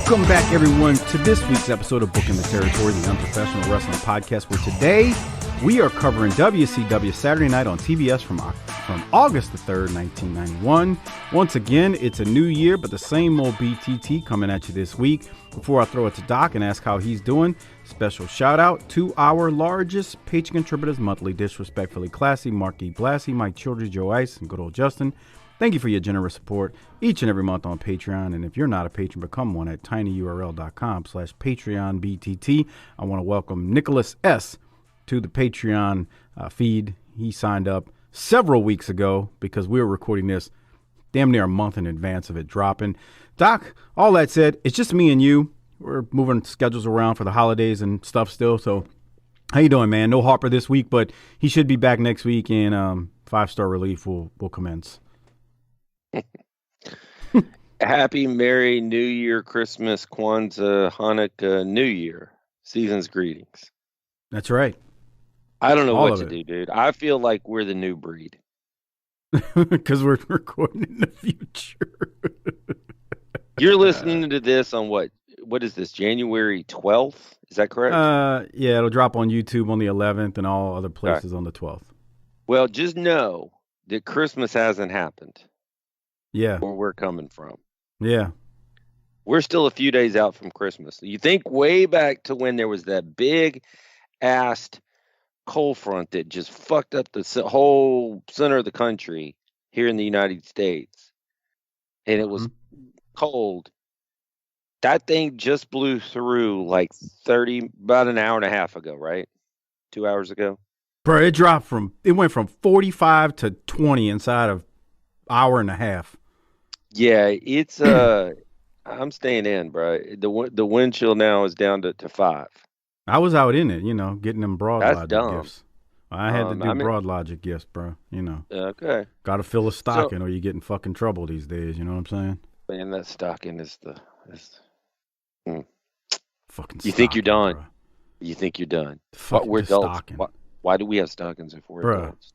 Welcome back, everyone, to this week's episode of Booking the Territory, the Unprofessional Wrestling Podcast, where today we are covering WCW Saturday Night on TBS from August the 3rd, 1991. Once again, it's a new year, but the same old BTT coming at you this week. Before I throw it to Doc and ask how he's doing, special shout out to our largest Patreon contributors monthly, Disrespectfully Classy, Mark E. Blassie, Mike Childress, Joe Ice, and good old Justin. Thank you for your generous support each and every month on Patreon. And if you're not a patron, become one at tinyurl.com/PatreonBTT. I want to welcome Nicholas S. to the Patreon feed. He signed up several weeks ago because we were recording this damn near a month in advance of it dropping. Doc, all that said, it's just me and you. We're moving schedules around for the holidays and stuff still. So how you doing, man? No Harper this week, but he should be back next week, and 5-star relief will commence. Happy, Merry New Year, Christmas, Kwanzaa, Hanukkah, New Year. Season's greetings. That's right. I don't know what to do, dude. I feel like we're the new breed. Because we're recording in the future. You're listening to this on what is this, January 12th? Is that correct? Yeah, it'll drop on YouTube on the 11th and all other places on the 12th. Well, just know that Christmas hasn't happened. Yeah. Where we're coming from. Yeah. We're still a few days out from Christmas. You think way back to when there was that big-assed cold front that just fucked up the whole center of the country here in the United States. And it was cold. That thing just blew through like about an hour and a half ago, right? 2 hours ago. Bro, it went from 45 to 20 inside of hour and a half. Yeah, it's I'm staying in, bro. The wind chill now is down to 5. I was out in it, getting them broad That's logic dumb. gifts. I had to do broad logic gifts, bro. Okay. Got to fill a stocking or you get in fucking trouble these days. You know what I'm saying? Man, that stocking is fucking. You think you're done? Bro. You think you're done? We're adults. Why do we have stockings if we're adults?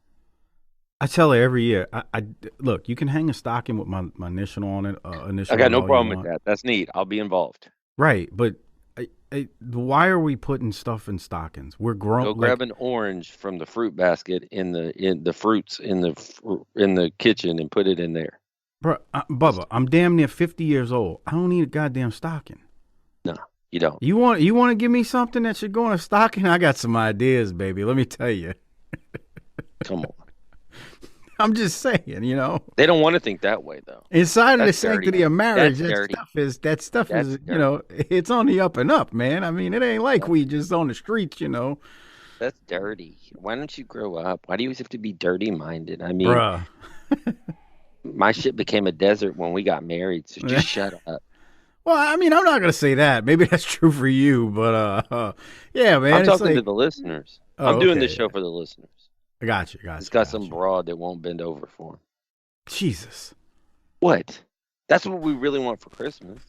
I tell her every year. I look. You can hang a stocking with my initial on it. I got no problem with that. That's neat. I'll be involved. Right, but why are we putting stuff in stockings? We're grown. Go grab an orange from the fruit basket in the fruits in the kitchen and put it in there. Bro, Bubba, I'm damn near 50 years old. I don't need a goddamn stocking. No, you don't. You want to give me something that should go in a stocking? I got some ideas, baby. Let me tell you. Come on. I'm just saying, They don't want to think that way, though. Inside of the sanctity of marriage, that stuff is, dirty. It's on the up and up, man. I mean, it ain't like we just on the streets, That's dirty. Why don't you grow up? Why do you always have to be dirty-minded? I mean, bruh. My shit became a desert when we got married, so just shut up. Well, I mean, I'm not going to say that. Maybe that's true for you, but yeah, man. I'm talking to the listeners. I'm doing this show for the listeners. I got you. It's got some broad that won't bend over for him. Jesus. What? That's what we really want for Christmas.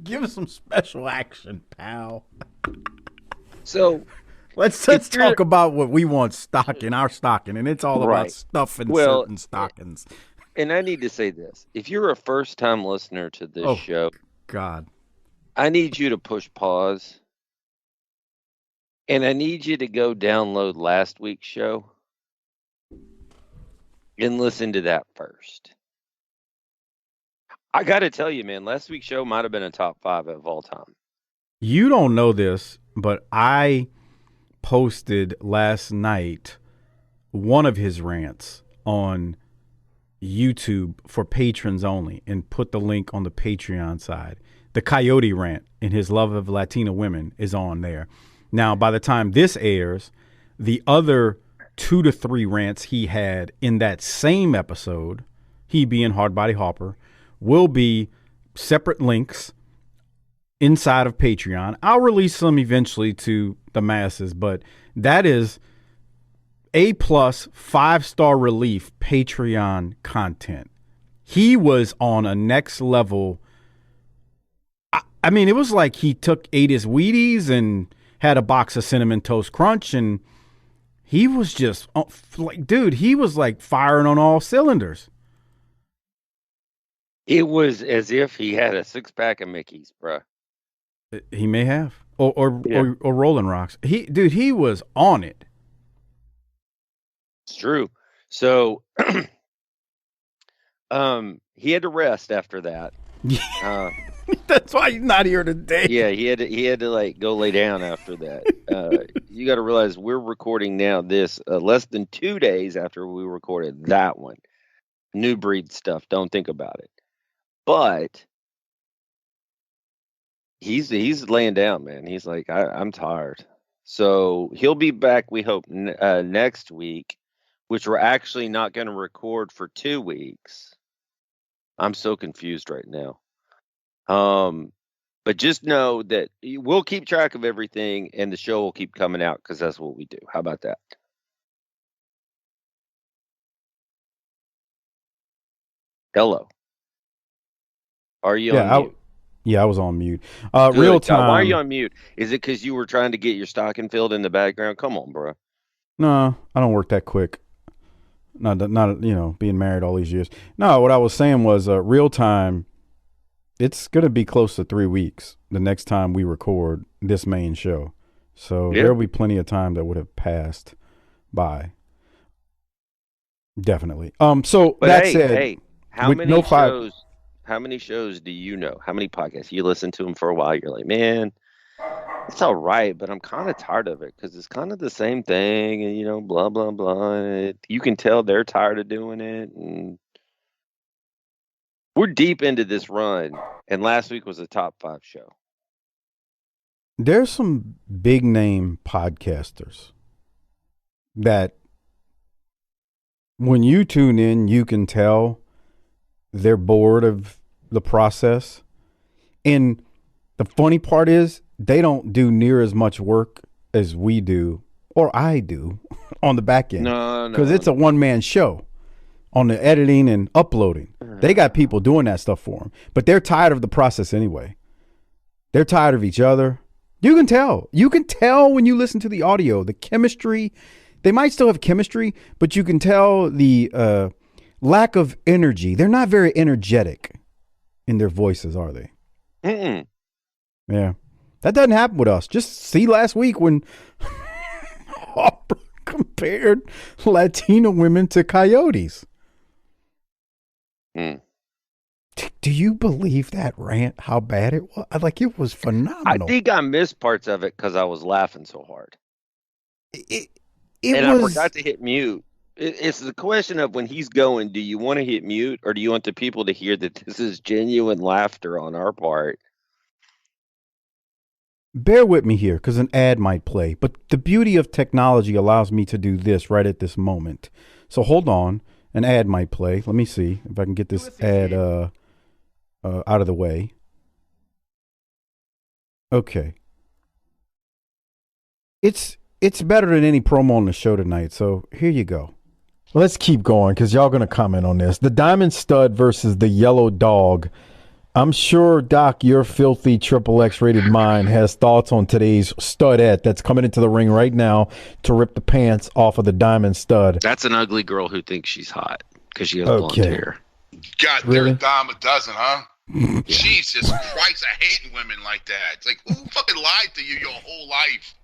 Give us some special action, pal. So let's talk about what we want our stocking, and it's all about stuffing certain stockings. And I need to say this. If you're a first-time listener to this show, God, I need you to push pause. And I need you to go download last week's show and listen to that first. I got to tell you, man, last week's show might have been a top 5 of all time. You don't know this, but I posted last night one of his rants on YouTube for patrons only and put the link on the Patreon side. The Coyote rant and his love of Latina women is on there. Now, by the time this airs, the other 2 to 3 rants he had in that same episode, he being Hardbody Harper, will be separate links inside of Patreon. I'll release some eventually to the masses, but that is A+ 5-star relief Patreon content. He was on a next level. I mean, it was like he ate his Wheaties and had a box of Cinnamon Toast Crunch, and he was just like, dude, he was like firing on all cylinders. It was as if he had a 6-pack of Mickeys, bro. He may have, or Yeah. or Rolling Rocks. He was on it. It's true. So, he had to rest after that. That's why he's not here today. Yeah, he had to like go lay down after that. You got to realize we're recording now this less than 2 days after we recorded that one. New breed stuff. Don't think about it. But he's laying down, man. He's like, I'm tired. So he'll be back, we hope, next week, which we're actually not going to record for 2 weeks. I'm so confused right now. But just know that we'll keep track of everything, and the show will keep coming out because that's what we do. How about that? Hello. Are you on mute? I was on mute. Good. Real time. Why are you on mute? Is it because you were trying to get your stocking filled in the background? Come on, bro. No, I don't work that quick. Not being married all these years. No, what I was saying was real time. It's going to be close to 3 weeks the next time we record this main show. So there'll be plenty of time that would have passed by. Definitely. So but that hey, said, how many shows do you know? How many podcasts? You listen to them for a while. You're like, man, it's all right, but I'm kind of tired of it because it's kind of the same thing, and blah blah blah. You can tell they're tired of doing it, and we're deep into this run. And last week was a top 5 show. There's some big name podcasters that when you tune in, you can tell they're bored of the process. And the funny part is they don't do near as much work as we do, or I do, on the back end. No. Because it's a one-man show on the editing and uploading. They got people doing that stuff for them. But they're tired of the process anyway. They're tired of each other. You can tell. You can tell when you listen to the audio, the chemistry. They might still have chemistry, but you can tell the lack of energy. They're not very energetic in their voices, are they? Mm-mm. Yeah. That doesn't happen with us. Just see last week when Harper compared Latina women to coyotes. Mm. Do you believe that rant? How bad it was? Like, it was phenomenal. I think I missed parts of it because I was laughing so hard. I forgot to hit mute. It's the question of when he's going, do you want to hit mute or do you want the people to hear that this is genuine laughter on our part? Bear with me here because an ad might play. But the beauty of technology allows me to do this right at this moment. So hold on. An ad might play. Let me see if I can get this ad out of the way. Okay. It's better than any promo on the show tonight. So here you go. Let's keep going because y'all going to comment on this. The Diamond Stud versus the Yellow Dog. I'm sure, Doc, your filthy XXX rated mind has thoughts on today's studette that's coming into the ring right now to rip the pants off of the Diamond Stud. That's an ugly girl who thinks she's hot because she has blonde hair. God, really? They're a dime a dozen, huh? Jesus Christ, I hate women like that. It's like, who fucking lied to you your whole life?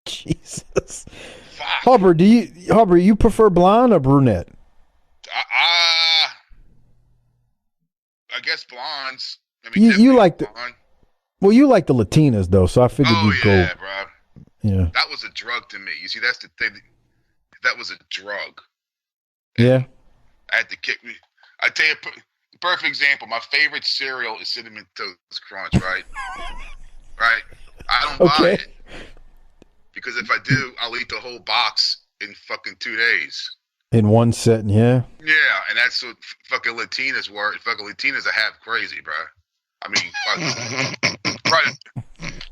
Jesus. Fuck. Harper, you prefer blonde or brunette? I guess blondes. I mean, you like you like the Latinas though, so I figured you'd go. Yeah, bro. Yeah. That was a drug to me. You see, that's the thing. That was a drug. Yeah. I had to kick me. I tell you, perfect example. My favorite cereal is Cinnamon Toast Crunch, right? Right. I don't buy it because if I do, I'll eat the whole box in fucking 2 days. In one setting, yeah. Yeah, and that's what fucking Latinas were. Fucking Latinas are half crazy, bro. I mean, right?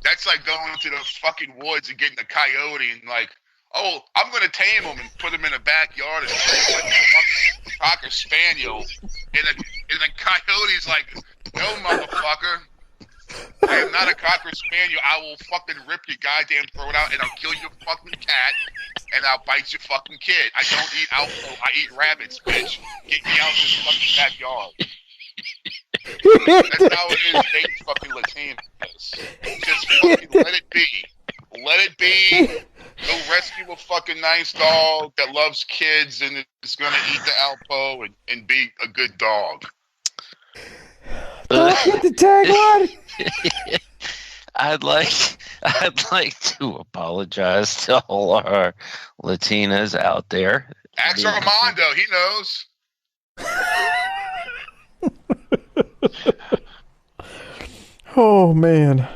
That's like going to the fucking woods and getting a coyote and like, oh, I'm gonna tame him and put him in a backyard and treat him like a fucking cocker spaniel. And the coyote's like, no, motherfucker, I am not a Cocker Spaniel. I will fucking rip your goddamn throat out, and I'll kill your fucking cat, and I'll bite your fucking kid. I don't eat alpha. I eat rabbits, bitch. Get me out of this fucking backyard. That's how it is dating fucking Latinos. Just fucking let it be. Let it be. Go rescue a fucking nice dog that loves kids and is going to eat the Alpo and be a good dog. The tagline. I'd like to apologize to all our Latinas out there. Ask Armando, he knows. Oh man.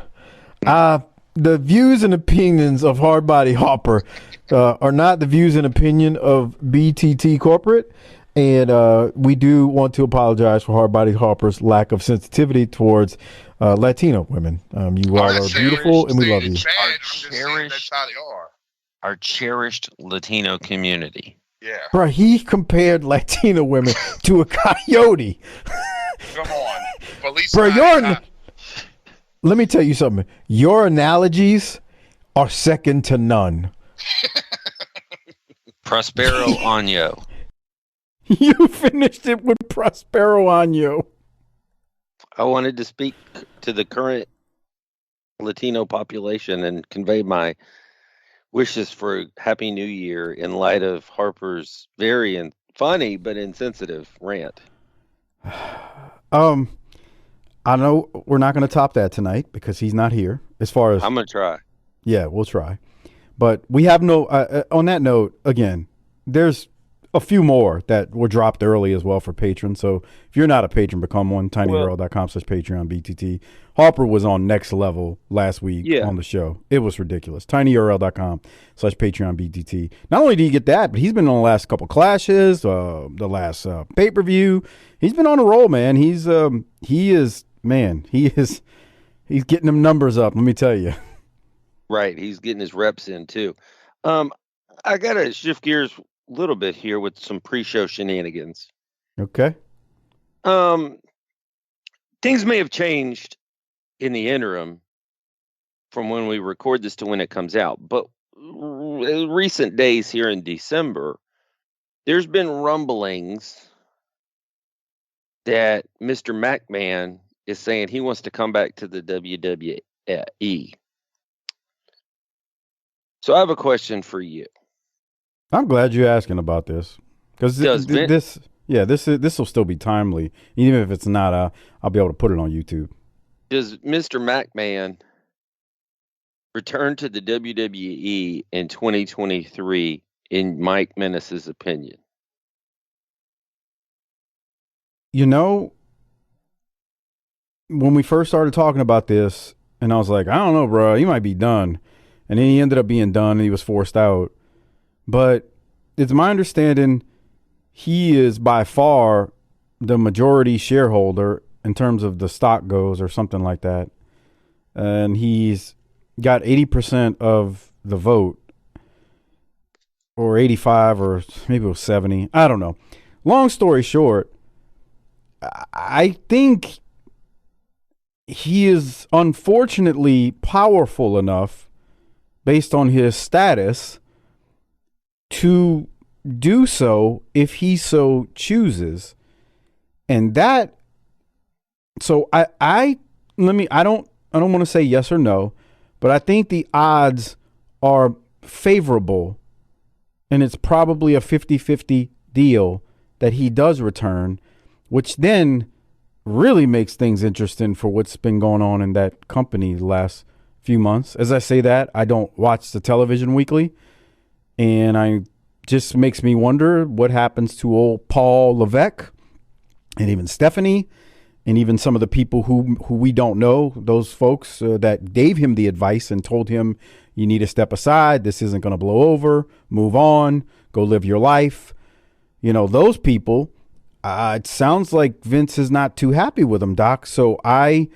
The views and opinions of Hardbody Harper are not the views and opinion of BTT Corporate. And we do want to apologize for Hardbody Harper's lack of sensitivity towards Latino women. You all are beautiful, and we love you. That's how they are. Our cherished Latino community. Yeah. Bro, he compared Latino women to a coyote. Come on. Bro, let me tell you something. Your analogies are second to none. Prospero Año. You finished it with Prospero Año. I wanted to speak to the current Latino population and convey my wishes for a Happy New Year in light of Harper's very funny but insensitive rant. I know we're not going to top that tonight because he's not here. As far as I'm going to try. Yeah, we'll try. But we have no. On that note, again, there's a few more that were dropped early as well for patrons. So if you're not a patron, become one. tinyurl.com/Patreon BTT. Harper was on Next Level last week on the show. It was ridiculous. tinyurl.com/Patreon BTT. Not only did he get that, but he's been on the last couple clashes, the last pay-per-view. He's been on a roll, man. He's getting them numbers up, let me tell you. Right. He's getting his reps in too. I got to shift gears a little bit here with some pre-show shenanigans. Okay. Things may have changed in the interim from when we record this to when it comes out, but recent days here in December, there's been rumblings that Mr. McMahon is saying he wants to come back to the WWE. So I have a question for you. I'm glad you're asking about this because this will still be timely, even if it's not. I'll be able to put it on YouTube. Does Mr. McMahon return to the WWE in 2023? In Mike Menace's opinion, you know, when we first started talking about this, and I was like, I don't know, bro, he might be done, and then he ended up being done, and he was forced out. But it's my understanding he is by far the majority shareholder in terms of the stock goes or something like that. And he's got 80% of the vote, or 85, or maybe it was 70. I don't know. Long story short, I think he is unfortunately powerful enough based on his status to do so if he so chooses. And that, so I don't want to say yes or no, but I think the odds are favorable, and it's probably a 50-50 deal that he does return, which then really makes things interesting for what's been going on in that company the last few months. As I say that, I don't watch the television weekly, and I just makes me wonder what happens to old Paul Levesque and even Stephanie and even some of the people who we don't know, those folks that gave him the advice and told him, you need to step aside, this isn't going to blow over, move on, go live your life. You know, those people, it sounds like Vince is not too happy with him, Doc. So I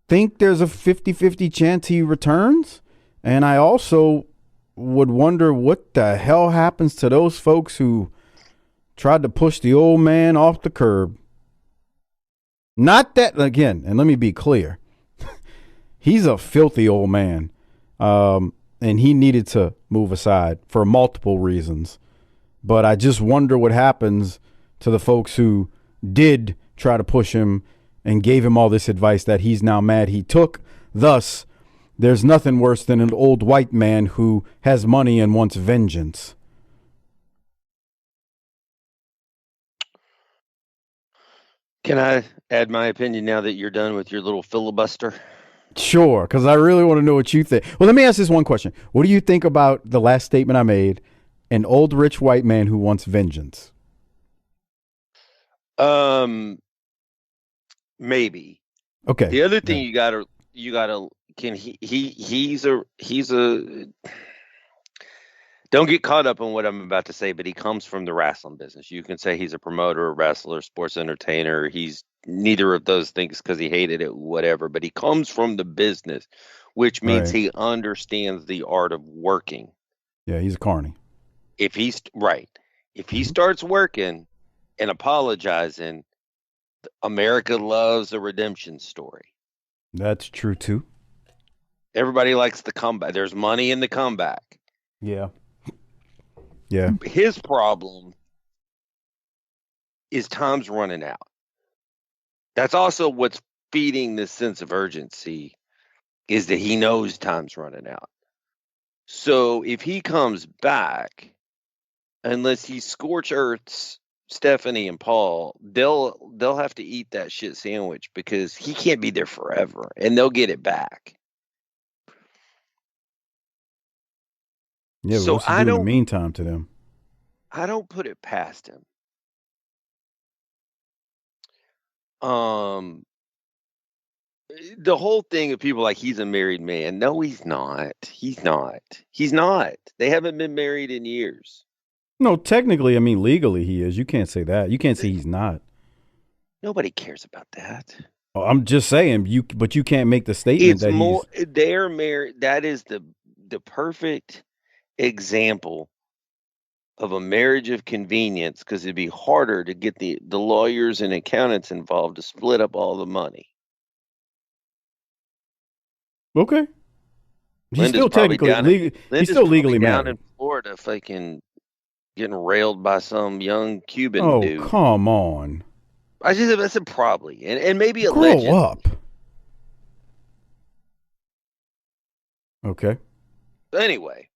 think there's a 50-50 chance he returns. And I also would wonder what the hell happens to those folks who tried to push the old man off the curb. Not that, again, and let me be clear, He's a filthy old man. And he needed to move aside for multiple reasons. But I just wonder what happens to the folks who did try to push him and gave him all this advice that he's now mad he took. Thus, there's nothing worse than an old white man who has money and wants vengeance. Can I add my opinion now that you're done with your little filibuster? Sure, because I really want to know what you think. Well, let me ask this one question. What do you think about the last statement I made? An old rich white man who wants vengeance. Maybe. Okay. The other thing you gotta he's a don't get caught up in what I'm about to say, but he comes from the wrestling business. You can say he's a promoter, a wrestler, sports entertainer. He's neither of those things because he hated it, whatever. But he comes from the business, which means he understands the art of working. Yeah, he's a carny. If he starts working and apologizing, America loves a redemption story. That's true too. Everybody likes the comeback. There's money in the comeback. Yeah. Yeah. His problem is time's running out. That's also what's feeding this sense of urgency, is that he knows time's running out. So if he comes back, unless he scorch earths Stephanie and Paul, they'll have to eat that shit sandwich because he can't be there forever, and they'll get it back. Yeah, but so what's he do in the meantime to them? I don't put it past him. The whole thing of people like he's a married man. No, he's not. He's not. He's not. They haven't been married in years. No, technically, I mean, legally he is. You can't say that. You can't say he's not. Nobody cares about that. Oh, I'm just saying, but you can't make the statement it's that more, they're married. That is the perfect example of a marriage of convenience, because it'd be harder to get the lawyers and accountants involved to split up all the money. Okay. He's Linda's still technically he's still legally married. Down in Florida, fucking getting railed by some young Cuban dude. Oh, come on. I said probably, and maybe a Grow legend. up. Okay. Anyway,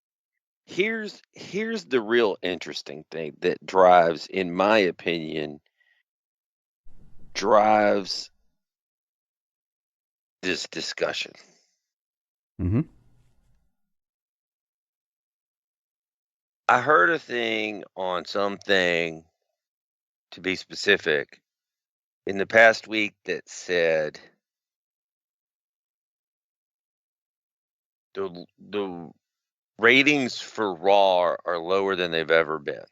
here's the real interesting thing that drives, in my opinion, this discussion. Mm-hmm. I heard a thing on something, to be specific, in the past week that said the ratings for Raw are lower than they've ever been.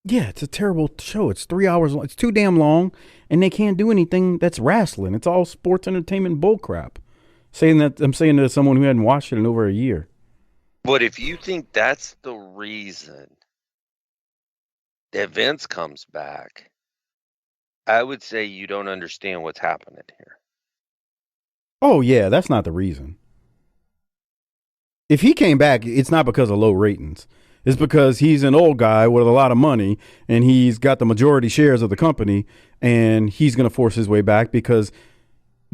Yeah, it's a terrible show. It's 3 hours long. It's too damn long, and they can't do anything that's wrestling. It's all sports entertainment bullcrap. I'm saying to someone who hadn't watched it in over a year. But if you think that's the reason that Vince comes back, I would say you don't understand what's happening here. Oh, yeah, that's not the reason. If he came back, it's not because of low ratings. It's because he's an old guy with a lot of money, and he's got the majority shares of the company, and he's going to force his way back because,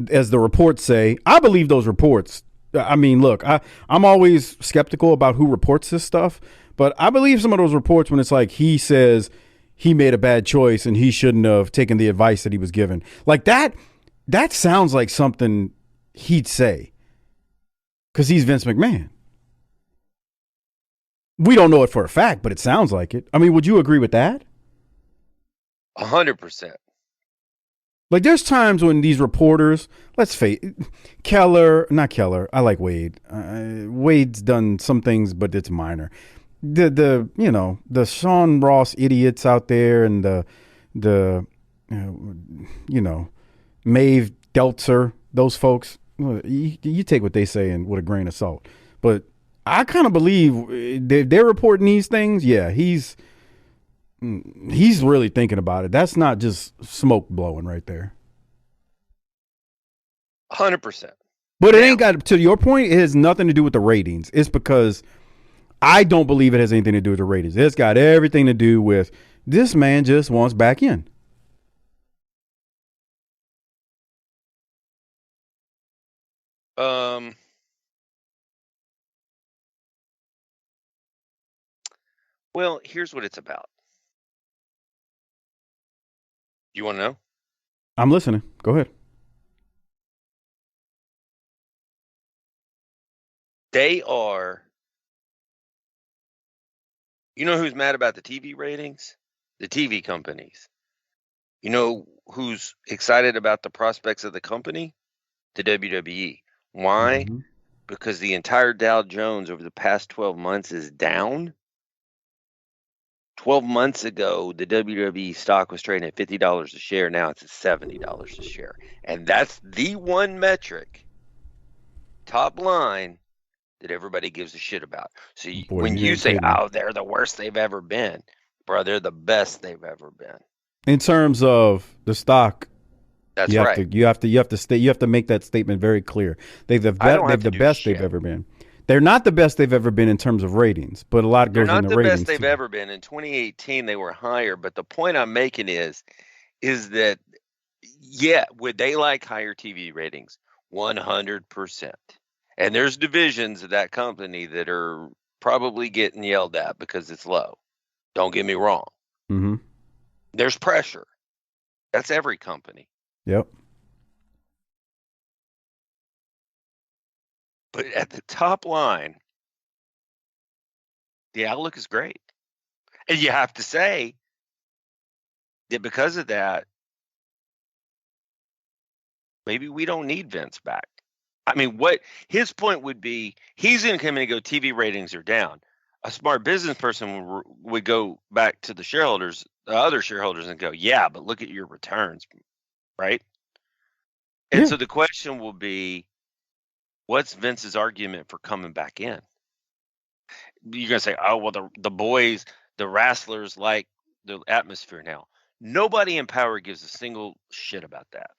as the reports say, I believe those reports. I mean, look, I'm always skeptical about who reports this stuff, but I believe some of those reports when it's like he says he made a bad choice and he shouldn't have taken the advice that he was given. Like that sounds like something he'd say because he's Vince McMahon. We don't know it for a fact, but it sounds like it. I mean, would you agree with that? 100%. Like, there's times when these reporters, let's face it, not Keller. I like Wade. Wade's done some things, but it's minor. The Sean Ross idiots out there, and the Maeve Deltzer, those folks. You take what they say and with a grain of salt. But I kind of believe they're reporting these things. Yeah, he's really thinking about it. That's not just smoke blowing right there. 100%. But it ain't got, to your point, it has nothing to do with the ratings. It's because I don't believe it has anything to do with the ratings. It's got everything to do with this man just wants back in. Well, here's what it's about. You want to know? I'm listening. Go ahead. They are. You know who's mad about the TV ratings? The TV companies. You know who's excited about the prospects of the company? The WWE. Why? Mm-hmm. Because the entire Dow Jones over the past 12 months is down. 12 months ago, the WWE stock was trading at $50 a share. Now it's at $70 a share. And that's the one metric, top line, that everybody gives a shit about. So when you say, oh, they're the worst they've ever been, bro, they're the best they've ever been. In terms of the stock, that's right. You have to make that statement very clear. They're the best they've ever been. They're not the best they've ever been in terms of ratings, but a lot goes into ratings. They're not the best they've ever been. In 2018, they were higher. But the point I'm making is that, yeah, would they like higher TV ratings? 100%. And there's divisions of that company that are probably getting yelled at because it's low. Don't get me wrong. Mm-hmm. There's pressure. That's every company. Yep. But at the top line, the outlook is great. And you have to say that because of that, maybe we don't need Vince back. I mean, what his point would be, he's going to come in and go, TV ratings are down. A smart business person would go back to the shareholders, the other shareholders, and go, yeah, but look at your returns, right? And so the question will be, what's Vince's argument for coming back in? You're going to say, oh, well, the boys, the wrestlers like the atmosphere now. Nobody in power gives a single shit about that.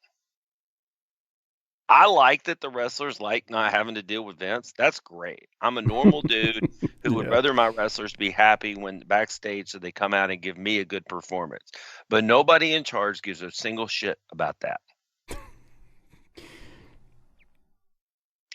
I like that the wrestlers like not having to deal with Vince. That's great. I'm a normal dude who would rather my wrestlers be happy when backstage so they come out and give me a good performance. But nobody in charge gives a single shit about that.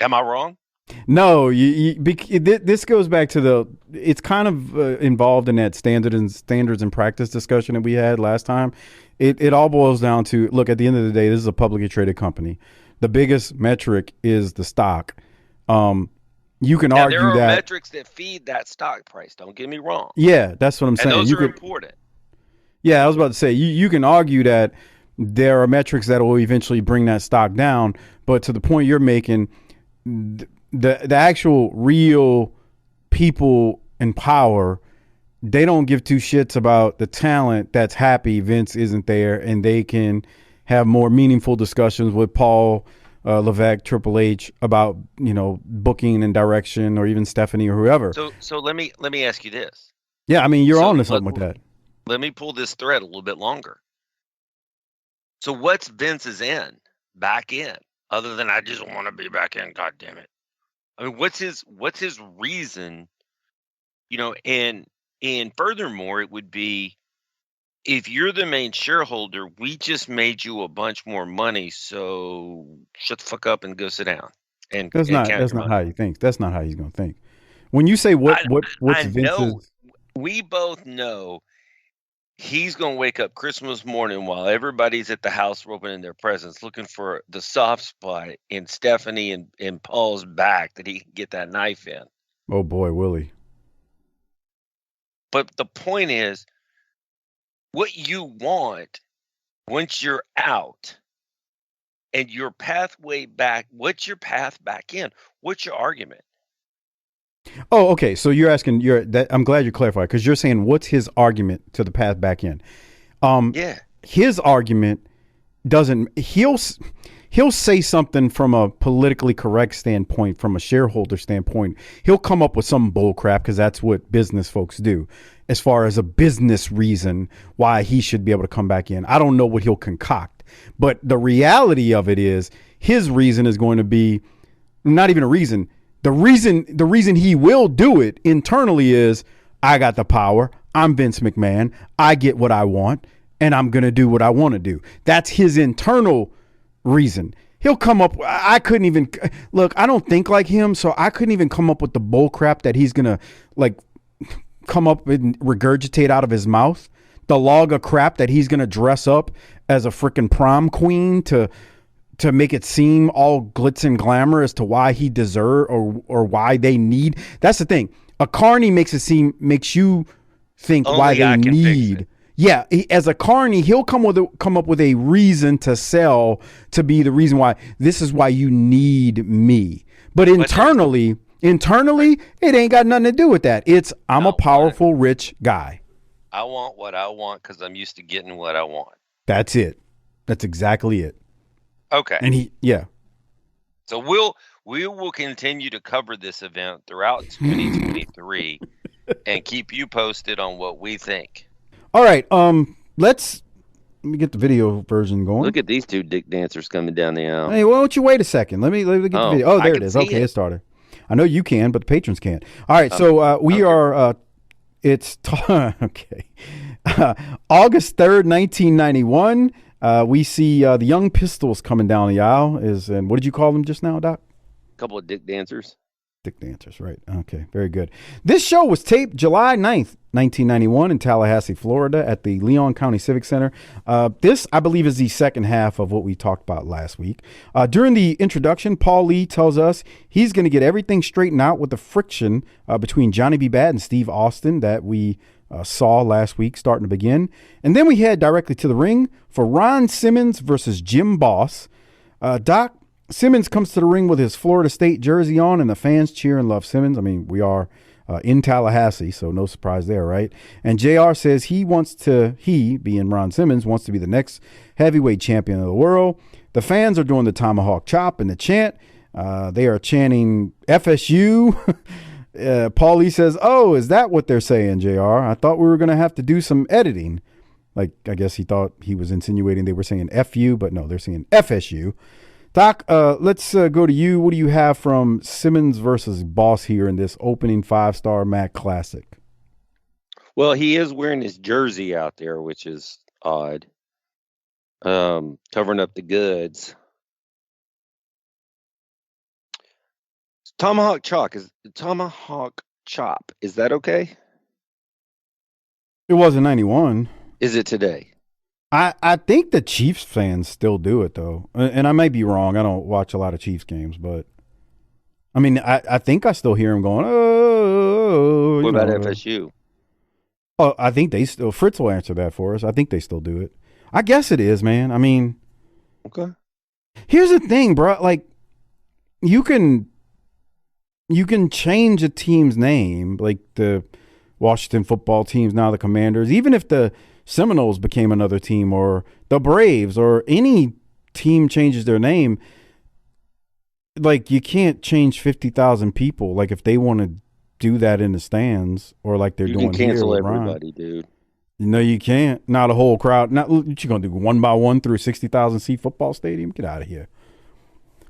Am I wrong? No, this goes back to it's kind of involved in that standards and practice discussion that we had last time. It all boils down to, look, at the end of the day, this is a publicly traded company. The biggest metric is the stock. You can argue that there are metrics that feed that stock price. Don't get me wrong. Yeah, that's what I'm saying. And those are important. Yeah, I was about to say, you can argue that there are metrics that will eventually bring that stock down, but to the point you're making, the actual real people in power, they don't give two shits about the talent that's happy Vince isn't there, and they can have more meaningful discussions with Paul Levesque, Triple H, about, booking and direction, or even Stephanie or whoever. So let me ask you this. Yeah, I mean, you're on to something with that. Let me pull this thread a little bit longer. So what's Vince's end back in, other than I just want to be back in? God damn it! I mean, what's his reason? And furthermore, it would be, if you're the main shareholder, we just made you a bunch more money, so shut the fuck up and go sit down. And that's not how he thinks. That's not how he's going to think. When you say what's Vince's, we both know he's going to wake up Christmas morning while everybody's at the house opening their presents, looking for the soft spot in Stephanie and Paul's back that he can get that knife in. Oh boy, Willie. But the point is, what you want once you're out and your pathway back, what's your path back in? What's your argument? Oh, okay. So you're asking, I'm glad you clarified, because you're saying, what's his argument to the path back in? His argument he'll say something from a politically correct standpoint, from a shareholder standpoint. He'll come up with some bull crap, because that's what business folks do, as far as a business reason why he should be able to come back in. I don't know what he'll concoct. But the reality of it is his reason is going to be not even a reason. The reason he will do it internally is I got the power. I'm Vince McMahon. I get what I want and I'm going to do what I want to do. That's his internal reason. He'll come up. I couldn't even look. I don't think like him, so I couldn't even come up with the bull crap that he's gonna like come up and regurgitate out of his mouth. The log of crap that he's gonna dress up as a freaking prom queen to make it seem all glitz and glamour as to why he deserve or why they need. That's the thing. A carny makes you think Only why I they can fix need. it. Yeah, as a carny, he'll come up with a reason to sell to be the reason why this is why you need me. But internally, it ain't got nothing to do with that. It's I'm a powerful, rich guy. I want what I want because I'm used to getting what I want. That's it. That's exactly it. Okay. And So we will continue to cover this event throughout 2023 and keep you posted on what we think. All right. Let me get the video version going. Look at these two dick dancers coming down the aisle. Hey, why don't you wait a second? Let me get the video. Oh, there it is. Okay, it started. I know you can, but the patrons can't. All right, so we are. It's okay. August 3rd, 1991. We see the Young Pistols coming down the aisle. And what did you call them just now, Doc? A couple of dick dancers. Dick dancers, right. Okay, very good. This show was taped July 9th, 1991 in Tallahassee, Florida at the Leon County Civic Center. This, I believe, is the second half of what we talked about last week. During the introduction, Paul Lee tells us he's going to get everything straightened out with the friction between Johnny B. Bad and Steve Austin that we saw last week starting to begin. And then we head directly to the ring for Ron Simmons versus Jim Boss. Doc, Simmons comes to the ring with his Florida State jersey on, and the fans cheer and love Simmons. I mean, we are in Tallahassee, so no surprise there, right? And JR says he, being Ron Simmons, wants to be the next heavyweight champion of the world. The fans are doing the tomahawk chop and the chant. They are chanting FSU. Paulie says, oh, is that what they're saying, JR? I thought we were going to have to do some editing. Like, I guess he thought he was insinuating they were saying FU, but no, they're saying FSU. Doc, let's go to you. What do you have from Simmons versus Boss here in this opening 5-star Mac Classic? Well, he is wearing his jersey out there, which is odd. Covering up the goods. Tomahawk chop is that okay? It was in 91. Is it today? I think the Chiefs fans still do it, though. And I may be wrong. I don't watch a lot of Chiefs games, but I mean, I think I still hear them going, oh. What about FSU? Oh, I think they still, Fritz will answer that for us. I think they still do it. I guess it is, man. I mean, okay. Here's the thing, bro. Like, you can change a team's name, like the Washington football team's now the Commanders, even if the Seminoles became another team or the Braves or any team changes their name. Like, you can't change 50,000 people. Like, if they want to do that in the stands or like they're doing here. You can cancel everybody, dude. No, you can't. Not a whole crowd. Not what you going to do, one by one through a 60,000 seat football stadium? Get out of here.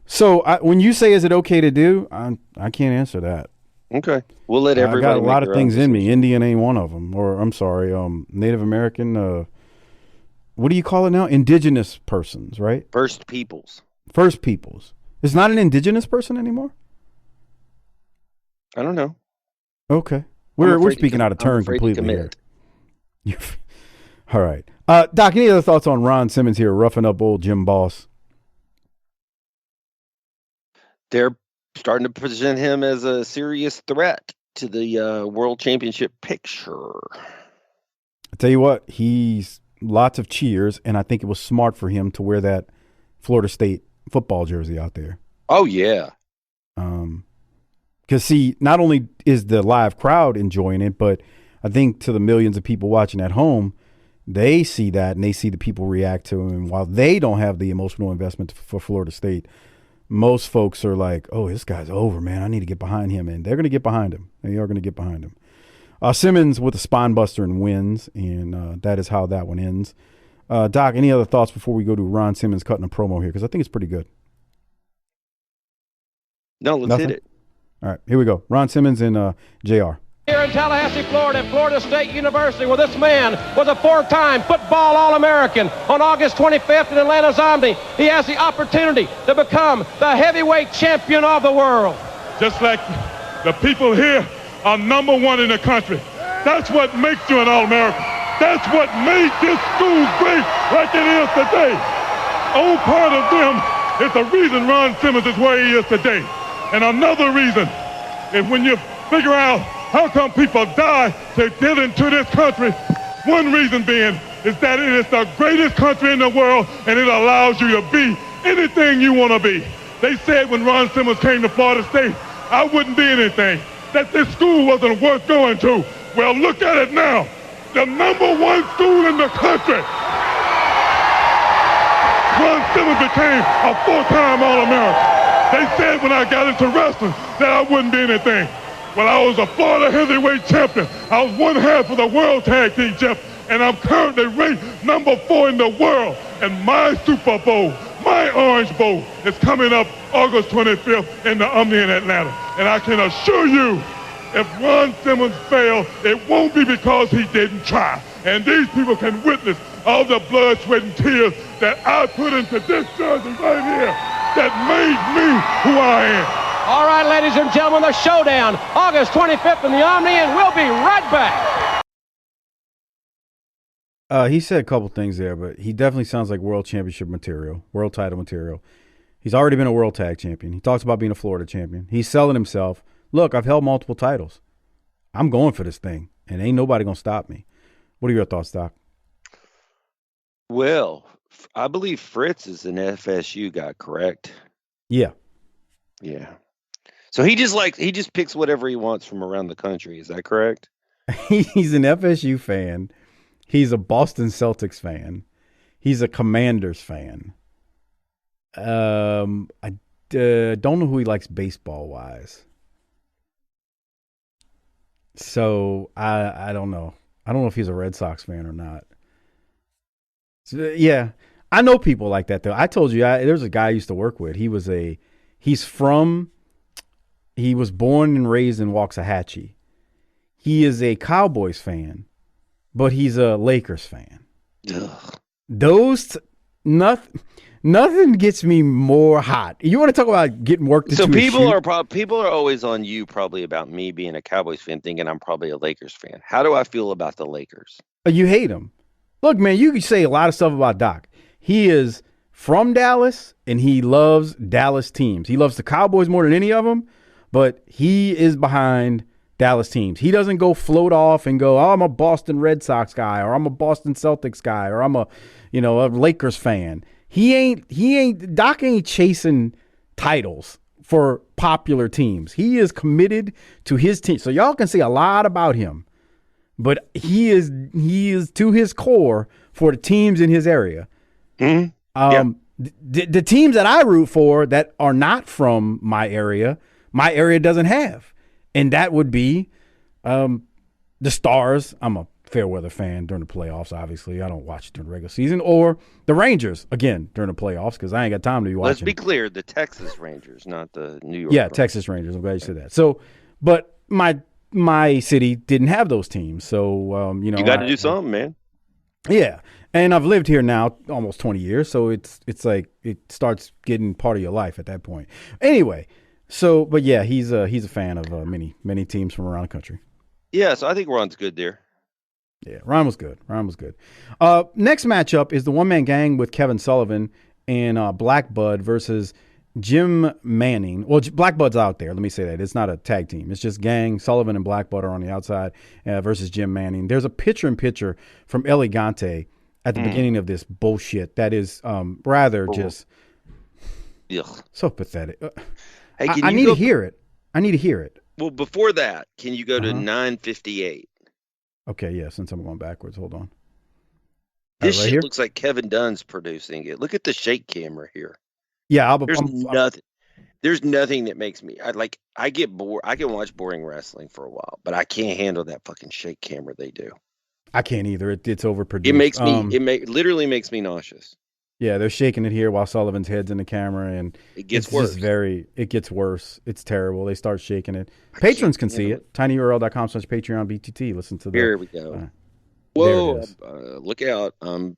So when you say, is it okay to do? I can't answer that. Okay. We'll let everybody. I got a lot of things in me. Indian ain't one of them. Or I'm sorry, Native American. What do you call it now? Indigenous persons, right? First Peoples. It's not an indigenous person anymore? I don't know. Okay. We're speaking out of turn completely here. All right. Doc, any other thoughts on Ron Simmons here roughing up old Jim Boss? They're starting to present him as a serious threat to the world championship picture. I tell you what, he's lots of cheers, and I think it was smart for him to wear that Florida State football jersey out there. Oh, yeah. Because, see, not only is the live crowd enjoying it, but I think to the millions of people watching at home, they see that and they see the people react to him. And while they don't have the emotional investment for Florida State, most folks are like, oh, this guy's over, man. I need to get behind him. And they're going to get behind him. They are going to get behind him. Simmons with a spine buster and wins, and that is how that one ends. Doc, any other thoughts before we go to Ron Simmons cutting a promo here? Because I think it's pretty good. No, let's hit it. All right, here we go. Ron Simmons and JR. Here in Tallahassee, Florida, at Florida State University, where this man was a four-time football All-American. On August 25th in Atlanta's Omni, he has the opportunity to become the heavyweight champion of the world. Just like the people here are number one in the country. That's what makes you an All-American. That's what made this school great like it is today. Old part of them is the reason Ron Simmons is where he is today. And another reason is when you figure out how come people die to get into this country, one reason being is that it is the greatest country in the world and it allows you to be anything you want to be. They said when Ron Simmons came to Florida State, I wouldn't be anything, that this school wasn't worth going to. Well, look at it now. The number one school in the country. Ron Simmons became a four-time All-American. They said when I got into wrestling that I wouldn't be anything. Well, I was a Florida heavyweight champion. I was one half of the World Tag Team champion, and I'm currently ranked number 4 in the world. And my Super Bowl, my Orange Bowl, is coming up August 25th in the Omni in Atlanta. And I can assure you, if Ron Simmons failed, it won't be because he didn't try. And these people can witness all the blood, sweat, and tears that I put into this jersey right here that made me who I am. All right, ladies and gentlemen, the showdown, August 25th in the Omni, and we'll be right back. He said a couple things there, but he definitely sounds like world championship material, world title material. He's already been a world tag champion. He talks about being a Florida champion. He's selling himself. Look, I've held multiple titles. I'm going for this thing, and ain't nobody going to stop me. What are your thoughts, Doc? Well, I believe Fritz is an FSU guy, correct? Yeah. Yeah. So he just picks whatever he wants from around the country. Is that correct? He's an FSU fan. He's a Boston Celtics fan. He's a Commanders fan. I don't know who he likes baseball wise. So I don't know. I don't know if he's a Red Sox fan or not. So, yeah, I know people like that though. I told you there's a guy I used to work with. He was born and raised in Waxahachie. He is a Cowboys fan, but he's a Lakers fan. Ugh. Nothing gets me more hot. You want to talk about getting worked into? So people are always on you probably about me being a Cowboys fan, thinking I'm probably a Lakers fan. How do I feel about the Lakers? You hate him. Look, man, you can say a lot of stuff about Doc. He is from Dallas, and he loves Dallas teams. He loves the Cowboys more than any of them, but he is behind Dallas teams. He doesn't go float off and go, oh, I'm a Boston Red Sox guy, or I'm a Boston Celtics guy, or I'm a Lakers fan. Doc ain't chasing titles for popular teams. He is committed to his team. So y'all can say a lot about him, but he is to his core for the teams in his area. Mm-hmm. The teams that I root for that are not from my area doesn't have. And that would be the Stars. I'm a fair weather fan during the playoffs, obviously. I don't watch during the regular season. Or the Rangers, again, during the playoffs, because I ain't got time to be watching. Let's be clear, the Texas Rangers, not the New York. Yeah, Rangers. Texas Rangers. I'm glad you said that. So, but my city didn't have those teams. So, you got to do something, man. Yeah. And I've lived here now almost 20 years, so it's like it starts getting part of your life at that point. Anyway, so but yeah, he's a fan of many teams from around the country. Yeah, so I think Ron's good there. Yeah, Ron was good. Next matchup is the one-man gang with Kevin Sullivan and Black Bud versus Jim Manning. Well, Black Bud's out there. Let me say that. It's not a tag team. It's just gang. Sullivan and Black Bud are on the outside versus Jim Manning. There's a picture-in-picture from Elegante at the beginning of this bullshit that is rather just so pathetic. Hey, I need to hear it. I need to hear it. Well, before that, can you go to 958? Okay, yeah, since I'm going backwards. Hold on. This right shit here? looks like Kevin Dunn's producing it. Look at the shake camera here. Yeah, There's nothing that makes me I get bored. I can watch boring wrestling for a while, but I can't handle that fucking shake camera they do. I can't either. It's overproduced. It makes me. Literally makes me nauseous. Yeah, they're shaking it here while Sullivan's head's in the camera, and it gets worse. It gets worse. It's terrible. They start shaking it. Patrons can see it. tinyurl.com/PatreonBTT. Listen to the. Here we go. Whoa! Look out! I'm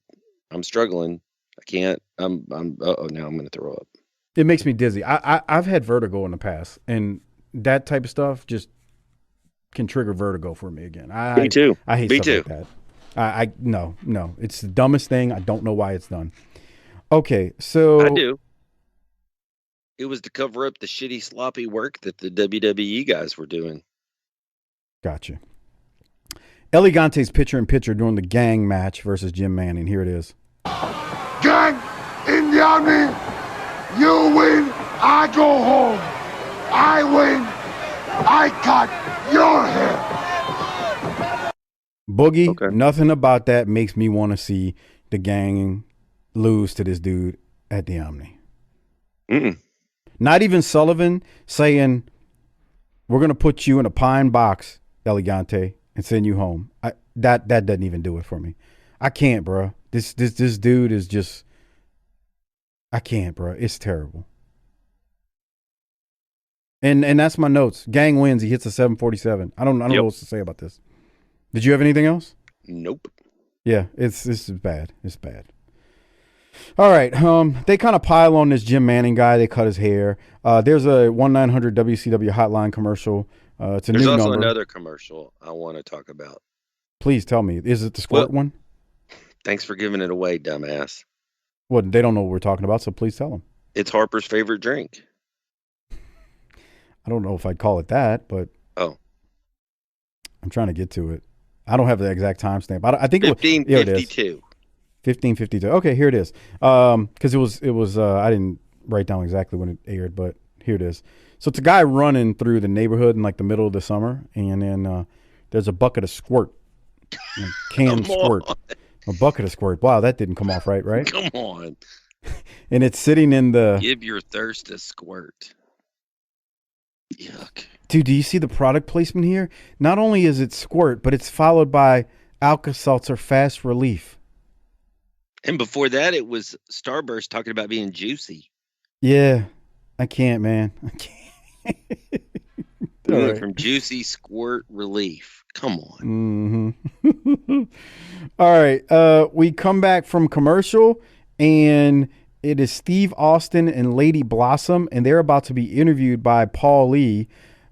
struggling. I can't. Now I'm going to throw up. It makes me dizzy. I've had vertigo in the past, and that type of stuff just can trigger vertigo for me again. Me too. I hate stuff like that. No. It's the dumbest thing. I don't know why it's done. Okay, so I do. It was to cover up the shitty, sloppy work that the WWE guys were doing. Gotcha. Elegante's picture-in-picture during the gang match versus Jim Manning. Here it is. Gang in the army. You win, I go home. I win, I cut your hair. Boogie, Nothing about that makes me want to see the gang lose to this dude at the Omni. Not even Sullivan saying, we're going to put you in a pine box, Elegante, and send you home. That doesn't even do it for me. I can't, bro. This dude is just... I can't, bro. It's terrible. And that's my notes. Gang wins. He hits a 747. I don't know what else to say about this. Did you have anything else? Nope. Yeah, this is bad. It's bad. All right. They kind of pile on this Jim Manning guy. They cut his hair. There's a 1-900 WCW hotline commercial. It's a new number. There's also another commercial I want to talk about. Please tell me. Is it the squirt one? Thanks for giving it away, dumbass. Well, they don't know what we're talking about, so please tell them. It's Harper's favorite drink. I don't know if I'd call it that, but I'm trying to get to it. I don't have the exact timestamp. I think 15:52. 15:52. Okay, here it is. Because it was. I didn't write down exactly when it aired, but here it is. So it's a guy running through the neighborhood in like the middle of the summer, and then there's a bucket of squirt, canned squirt. A bucket of squirt. Wow, that didn't come off right? Come on. And it's sitting in the... Give your thirst a squirt. Yuck. Dude, do you see the product placement here? Not only is it squirt, but it's followed by Alka-Seltzer Fast Relief. And before that, it was Starburst talking about being juicy. Yeah. I can't, man. I can't. Right. From juicy squirt relief. Come on. Mm-hmm. All right. We come back from commercial, and it is Steve Austin and Lady Blossom, and they're about to be interviewed by Paul Lee.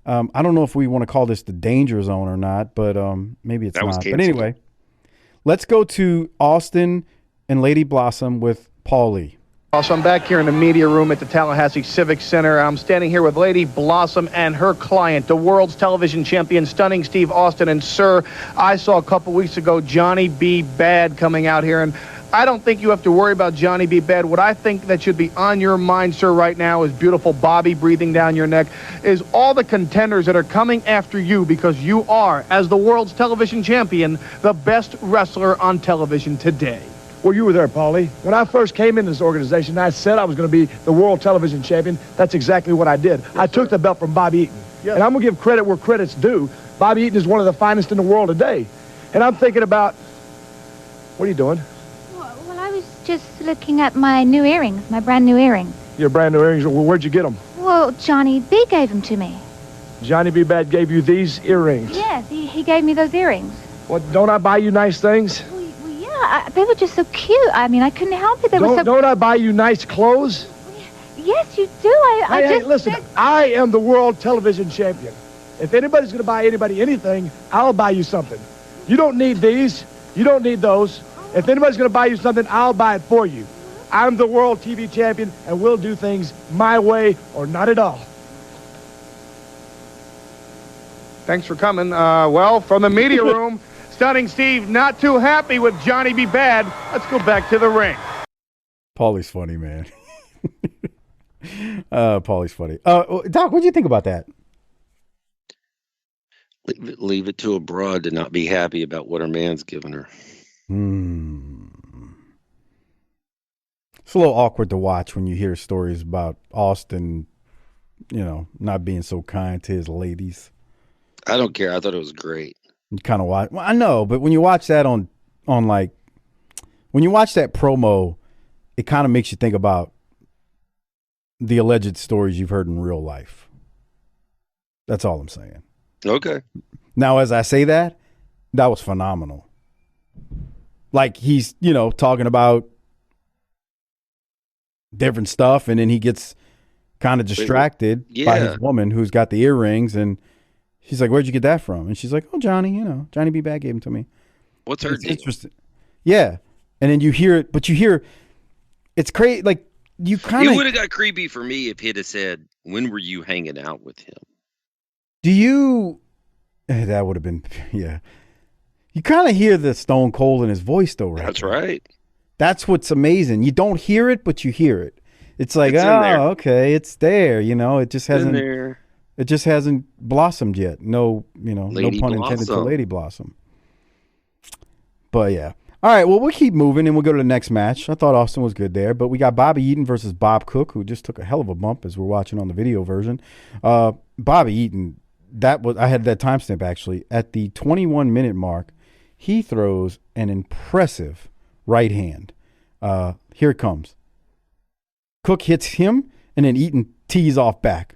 I don't know if we want to call this the danger zone or not, but maybe it's not. But anyway, let's go to Austin and Lady Blossom with Paul Lee. So I'm back here in the media room at the Tallahassee Civic Center. I'm standing here with Lady Blossom and her client, the world's television champion, Stunning Steve Austin. And, sir, I saw a couple weeks ago Johnny B. Bad coming out here, and I don't think you have to worry about Johnny B. Bad. What I think that should be on your mind, sir, right now is beautiful Bobby breathing down your neck, is all the contenders that are coming after you because you are, as the world's television champion, the best wrestler on television today. Well, you were there, Paulie. When I first came in this organization, I said I was going to be the world television champion. That's exactly what I did. Yes, I took the belt from Bobby Eaton. Yes. And I'm going to give credit where credit's due. Bobby Eaton is one of the finest in the world today. And I'm thinking about, what are you doing? Well, I was just looking at my new earrings, my brand new earrings. Your brand new earrings? Well, where'd you get them? Well, Johnny B. gave them to me. Johnny B. Bad gave you these earrings? Yes, he gave me those earrings. Well, don't I buy you nice things? They were just so cute. I mean, I couldn't help it. Don't I buy you nice clothes? Yes, you do. Hey, listen, I am the world television champion. If anybody's going to buy anybody anything, I'll buy you something. You don't need these. You don't need those. If anybody's going to buy you something, I'll buy it for you. I'm the world TV champion, and we'll do things my way or not at all. Thanks for coming. Well, from the media room... Stunning Steve, not too happy with Johnny B. Bad. Let's go back to the ring. Paulie's funny, man. Paulie's funny. Doc, what do you think about that? Leave it to a broad to not be happy about what her man's giving her. It's a little awkward to watch when you hear stories about Austin, not being so kind to his ladies. I don't care. I thought it was great. You kind of watch. Well, I know, but when you watch that on like, when you watch that promo, it kind of makes you think about the alleged stories you've heard in real life. That's all I'm saying. Okay. Now, as I say that was phenomenal. Like, he's, talking about different stuff, and then he gets kind of distracted by his woman who's got the earrings, and she's like, "Where'd you get that from?" And she's like, "Oh, Johnny, Johnny B. Bad gave them to me." What's her deal? Interesting. Yeah. And then you hear it, but it's crazy. Like, you kind of. It would have got creepy for me if he'd have said, "When were you hanging out with him?" That would have been, yeah. You kind of hear the Stone Cold in his voice, though, right? That's right. That's what's amazing. You don't hear it, but you hear it. It's like, It's in there. Okay, it's there. It just hasn't. There. It just hasn't blossomed yet. No, no Lady pun intended to Blossom. Lady Blossom. But yeah. All right, well, we'll keep moving and we'll go to the next match. I thought Austin was good there, but we got Bobby Eaton versus Bob Cook, who just took a hell of a bump as we're watching on the video version. Bobby Eaton, I had that timestamp actually. At the 21-minute mark, he throws an impressive right hand. Here it comes. Cook hits him, and then Eaton tees off back.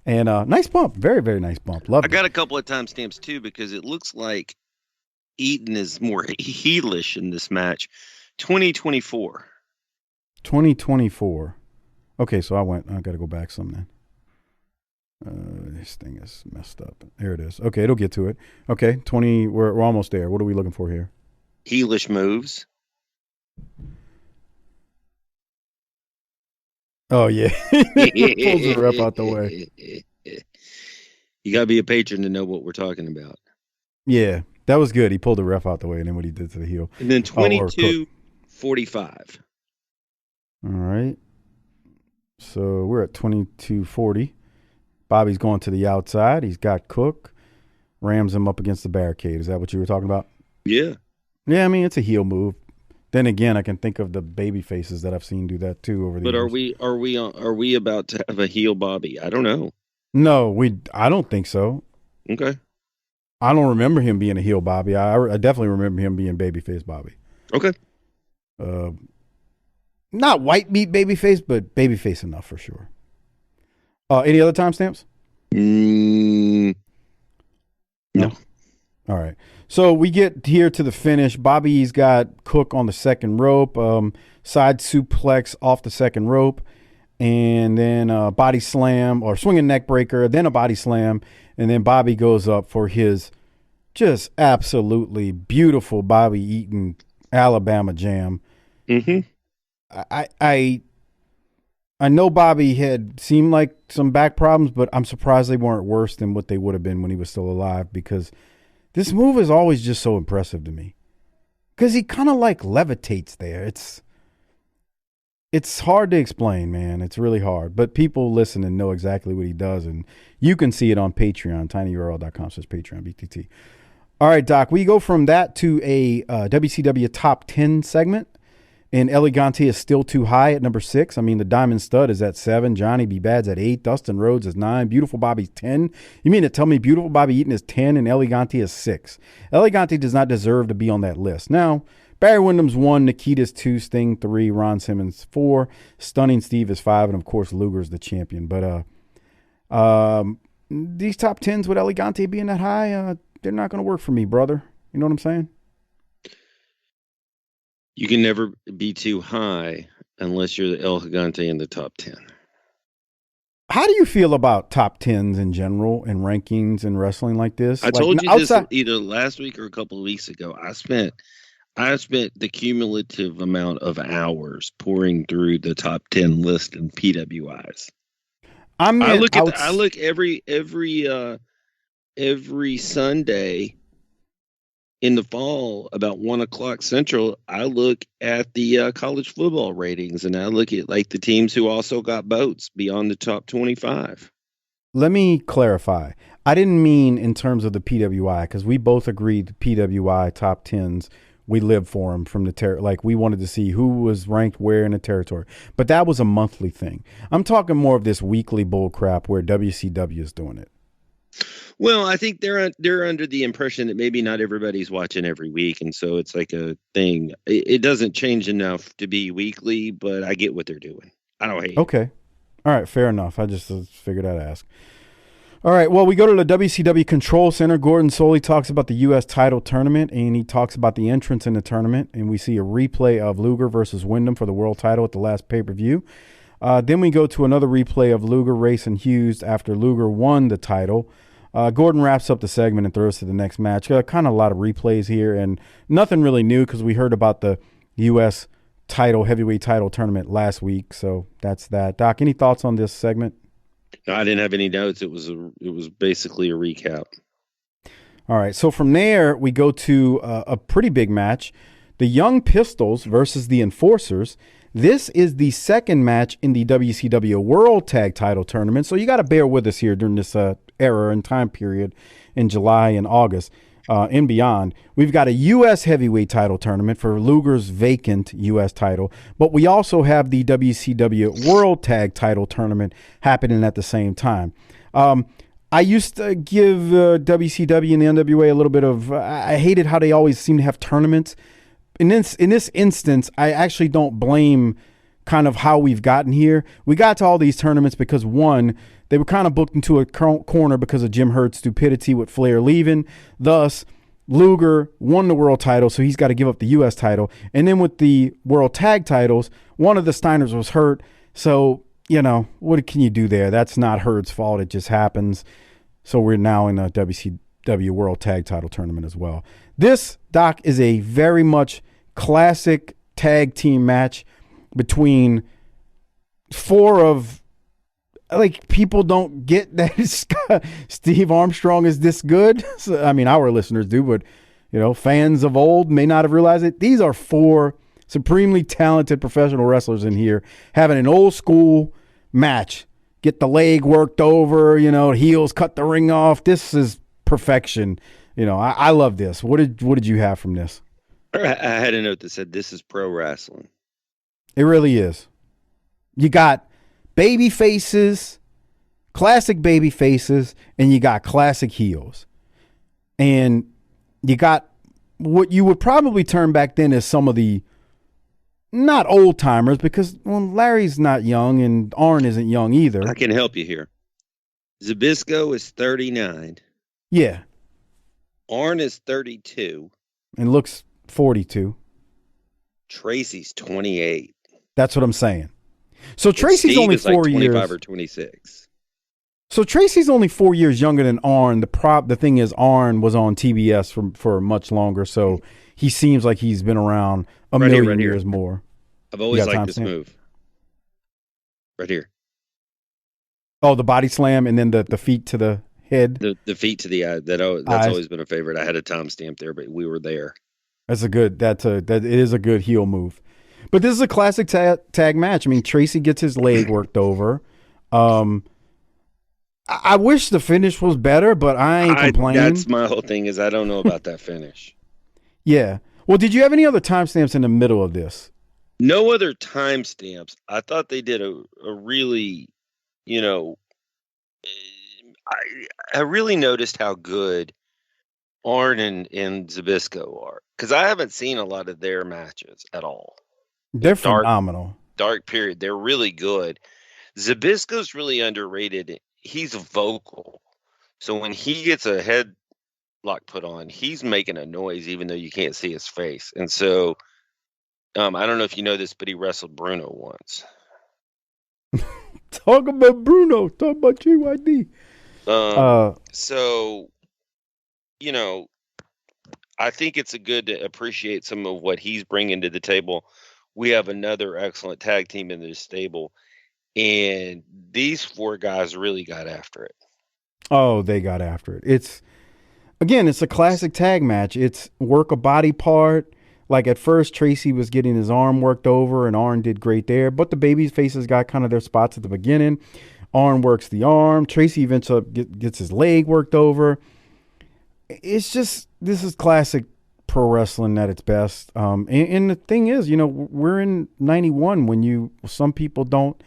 And nice bump. Very, very nice bump. Love it. I got a couple of timestamps, too, because it looks like Eaton is more heelish in this match. 2024. 2024. Okay, so I got to go back some then. This thing is messed up. There it is. Okay, it'll get to it. Okay, 20. We're almost there. What are we looking for here? Heelish moves. Oh, yeah. Pulls the ref out the way. You got to be a patron to know what we're talking about. Yeah, that was good. He pulled the ref out the way, and then what he did to the heel. And then 22-45. All right. So we're at 22-40. Bobby's going to the outside. He's got Cook. Rams him up against the barricade. Is that what you were talking about? Yeah. Yeah, I mean, it's a heel move. Then again, I can think of the baby faces that I've seen do that too over the years. But are we about to have a heel Bobby? I don't know. No, I don't think so. Okay. I don't remember him being a heel Bobby. I definitely remember him being babyface Bobby. Okay. Not white meat babyface, but babyface enough for sure. Any other timestamps? No. All right. So we get here to the finish. Bobby's got Cook on the second rope, side suplex off the second rope, and then a body slam or swinging neck breaker, then a body slam, and then Bobby goes up for his just absolutely beautiful Bobby Eaton Alabama jam. Mm-hmm. I know Bobby had seemed like some back problems, but I'm surprised they weren't worse than what they would have been when he was still alive, because this move is always just so impressive to me. Because he kind of like levitates there. It's hard to explain, man. It's really hard. But people listen and know exactly what he does, and you can see it on Patreon, tinyurl.com/PatreonBTT. All right, Doc, we go from that to a WCW Top 10 segment. And Elegante is still too high at number 6. I mean, the Diamond Stud is at 7. Johnny B. Bad's at 8. Dustin Rhodes is 9. Beautiful Bobby's 10. You mean to tell me Beautiful Bobby Eaton is 10 and Elegante is 6? Elegante does not deserve to be on that list. Now, Barry Windham's 1, Nikita's 2, Sting 3, Ron Simmons 4, Stunning Steve is 5, and of course Luger's the champion. But these top 10s with Elegante being that high, they're not going to work for me, brother. You know what I'm saying? You can never be too high unless you're the El Gigante in the top 10. How do you feel about top 10s in general and rankings and wrestling like this? I told you this either last week or a couple of weeks ago. I spent the cumulative amount of hours pouring through the top 10 list in PWIs. I look every Sunday in the fall about 1:00 Central. I look at the college football ratings, and I look at like the teams who also got votes beyond the top 25. Let me clarify. I didn't mean in terms of the PWI, because we both agreed the PWI top 10s, we live for them from the like we wanted to see who was ranked where in the territory. But that was a monthly thing. I'm talking more of this weekly bull crap where WCW is doing it. Well, I think they're under the impression that maybe not everybody's watching every week, and so it's like a thing. It doesn't change enough to be weekly, but I get what they're doing. I don't hate it. Okay. All right, fair enough. I just figured I'd ask. All right, well, we go to the WCW Control Center. Gordon Soley talks about the U.S. title tournament, and he talks about the entrance in the tournament, and we see a replay of Luger versus Wyndham for the world title at the last pay-per-view. Then we go to another replay of Luger racing Hughes after Luger won the title. Gordon wraps up the segment and throws to the next match. Kind of a lot of replays here, and nothing really new because we heard about the U.S. heavyweight title tournament last week, so that's that. Doc, any thoughts on this segment? No, I didn't have any notes. It was basically a recap. All right, so from there we go to a pretty big match, the Young Pistols versus the Enforcers. This is the second match in the WCW World Tag Title Tournament, so you got to bear with us here during this era and time period in July and August and beyond. We've got a U.S. heavyweight title tournament for Luger's vacant U.S. title, but we also have the WCW World Tag Title Tournament happening at the same time. I used to give WCW and the NWA a little bit of I hated how they always seem to have tournaments. In this instance, I actually don't blame kind of how we've gotten here. We got to all these tournaments because, one, they were kind of booked into a corner because of Jim Hurt's stupidity with Flair leaving. Thus, Luger won the world title, so he's got to give up the U.S. title. And then with the world tag titles, one of the Steiners was hurt. So, what can you do there? That's not Hurt's fault. It just happens. So we're now in a WCW World Tag Title Tournament as well. This, Doc, is a very much classic tag team match between four of, people don't get that Steve Armstrong is this good. So, I mean, our listeners do, but, fans of old may not have realized it. These are four supremely talented professional wrestlers in here having an old school match. Get the leg worked over, heels cut the ring off. This is perfection. I love this. What did you have from this? I had a note that said this is pro wrestling. It really is. You got baby faces, classic baby faces, and you got classic heels. And you got what you would probably term back then as some of the not old timers, because Larry's not young and Arn isn't young either. I can help you here. Zbyszko is 39. Yeah. Arn is 32. And looks 42. Tracy's 28. That's what I'm saying. So Tracy's Steve only is like 4 25 years. or 26. So Tracy's only 4 years younger than Arn. The thing is, Arn was on TBS for much longer, so he seems like he's been around a million years more. I've always liked this move. Right here. Oh, the body slam and then the feet to the head. The feet to the eye. That's always been a favorite. I had a timestamp there, but we were there. It is a good heel move. But this is a classic tag match. I mean, Tracy gets his leg worked over. I wish the finish was better, but I ain't complaining. That's my whole thing is I don't know about that finish. Yeah. Well, did you have any other timestamps in the middle of this? No other timestamps. I thought they did a really, I really noticed how good Arn and Zbyszko are, because I haven't seen a lot of their matches at all. They're phenomenal. Dark period. They're really good. Zbyszko's really underrated. He's vocal. So when he gets a headlock put on, he's making a noise even though you can't see his face. And so I don't know if you know this, but he wrestled Bruno once. Talk about Bruno. Talk about JYD. So, I think it's good to appreciate some of what he's bringing to the table. We have another excellent tag team in this stable, and these four guys really got after it. Oh, they got after it. It's a classic tag match. It's work a body part. Like at first, Tracy was getting his arm worked over, and Arn did great there. But the baby faces got kind of their spots at the beginning. Arn works the arm. Tracy eventually gets his leg worked over. It's just, this is classic pro wrestling at its best. And the thing is, we're in 91 when some people don't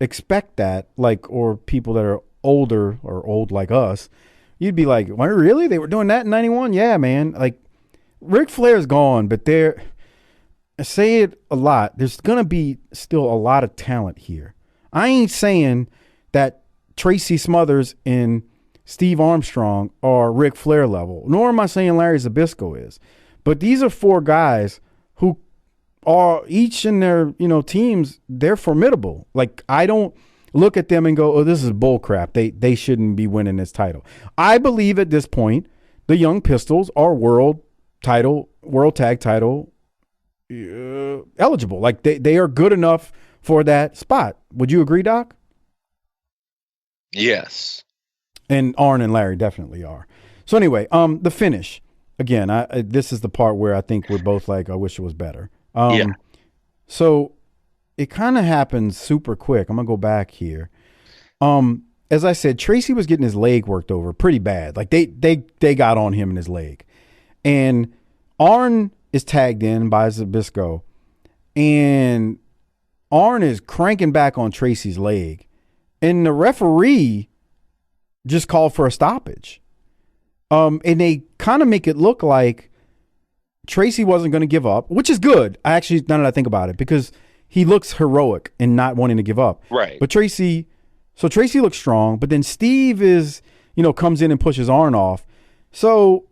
expect that, or people that are older or old like us you'd be like, well, really? They were doing that in 91? Yeah, man. Like, Ric Flair's gone, but I say it a lot. There's going to be still a lot of talent here. I ain't saying that Tracy Smothers and Steve Armstrong are Ric Flair level, nor am I saying Larry Zbyszko is. But these are 4 guys who are each in their, teams, they're formidable. Like, I don't look at them and go, oh, this is bull crap. They shouldn't be winning this title. I believe at this point, the Young Pistols are world tag title eligible. Like, they are good enough for that spot. Would you agree, Doc? Yes. And Arn and Larry definitely are. So anyway, the finish. Again, this is the part where I think we're both like, I wish it was better. Yeah. So it kind of happens super quick. I'm going to go back here. As I said, Tracy was getting his leg worked over pretty bad. Like they got on him in his leg. And Arn is tagged in by Zbyszko. And Arn is cranking back on Tracy's leg. And the referee just called for a stoppage. And they kind of make it look like Tracy wasn't going to give up, which is good. Now that I think about it, because he looks heroic in not wanting to give up. Right. But Tracy looks strong, but then Steve comes in and pushes Arn off. So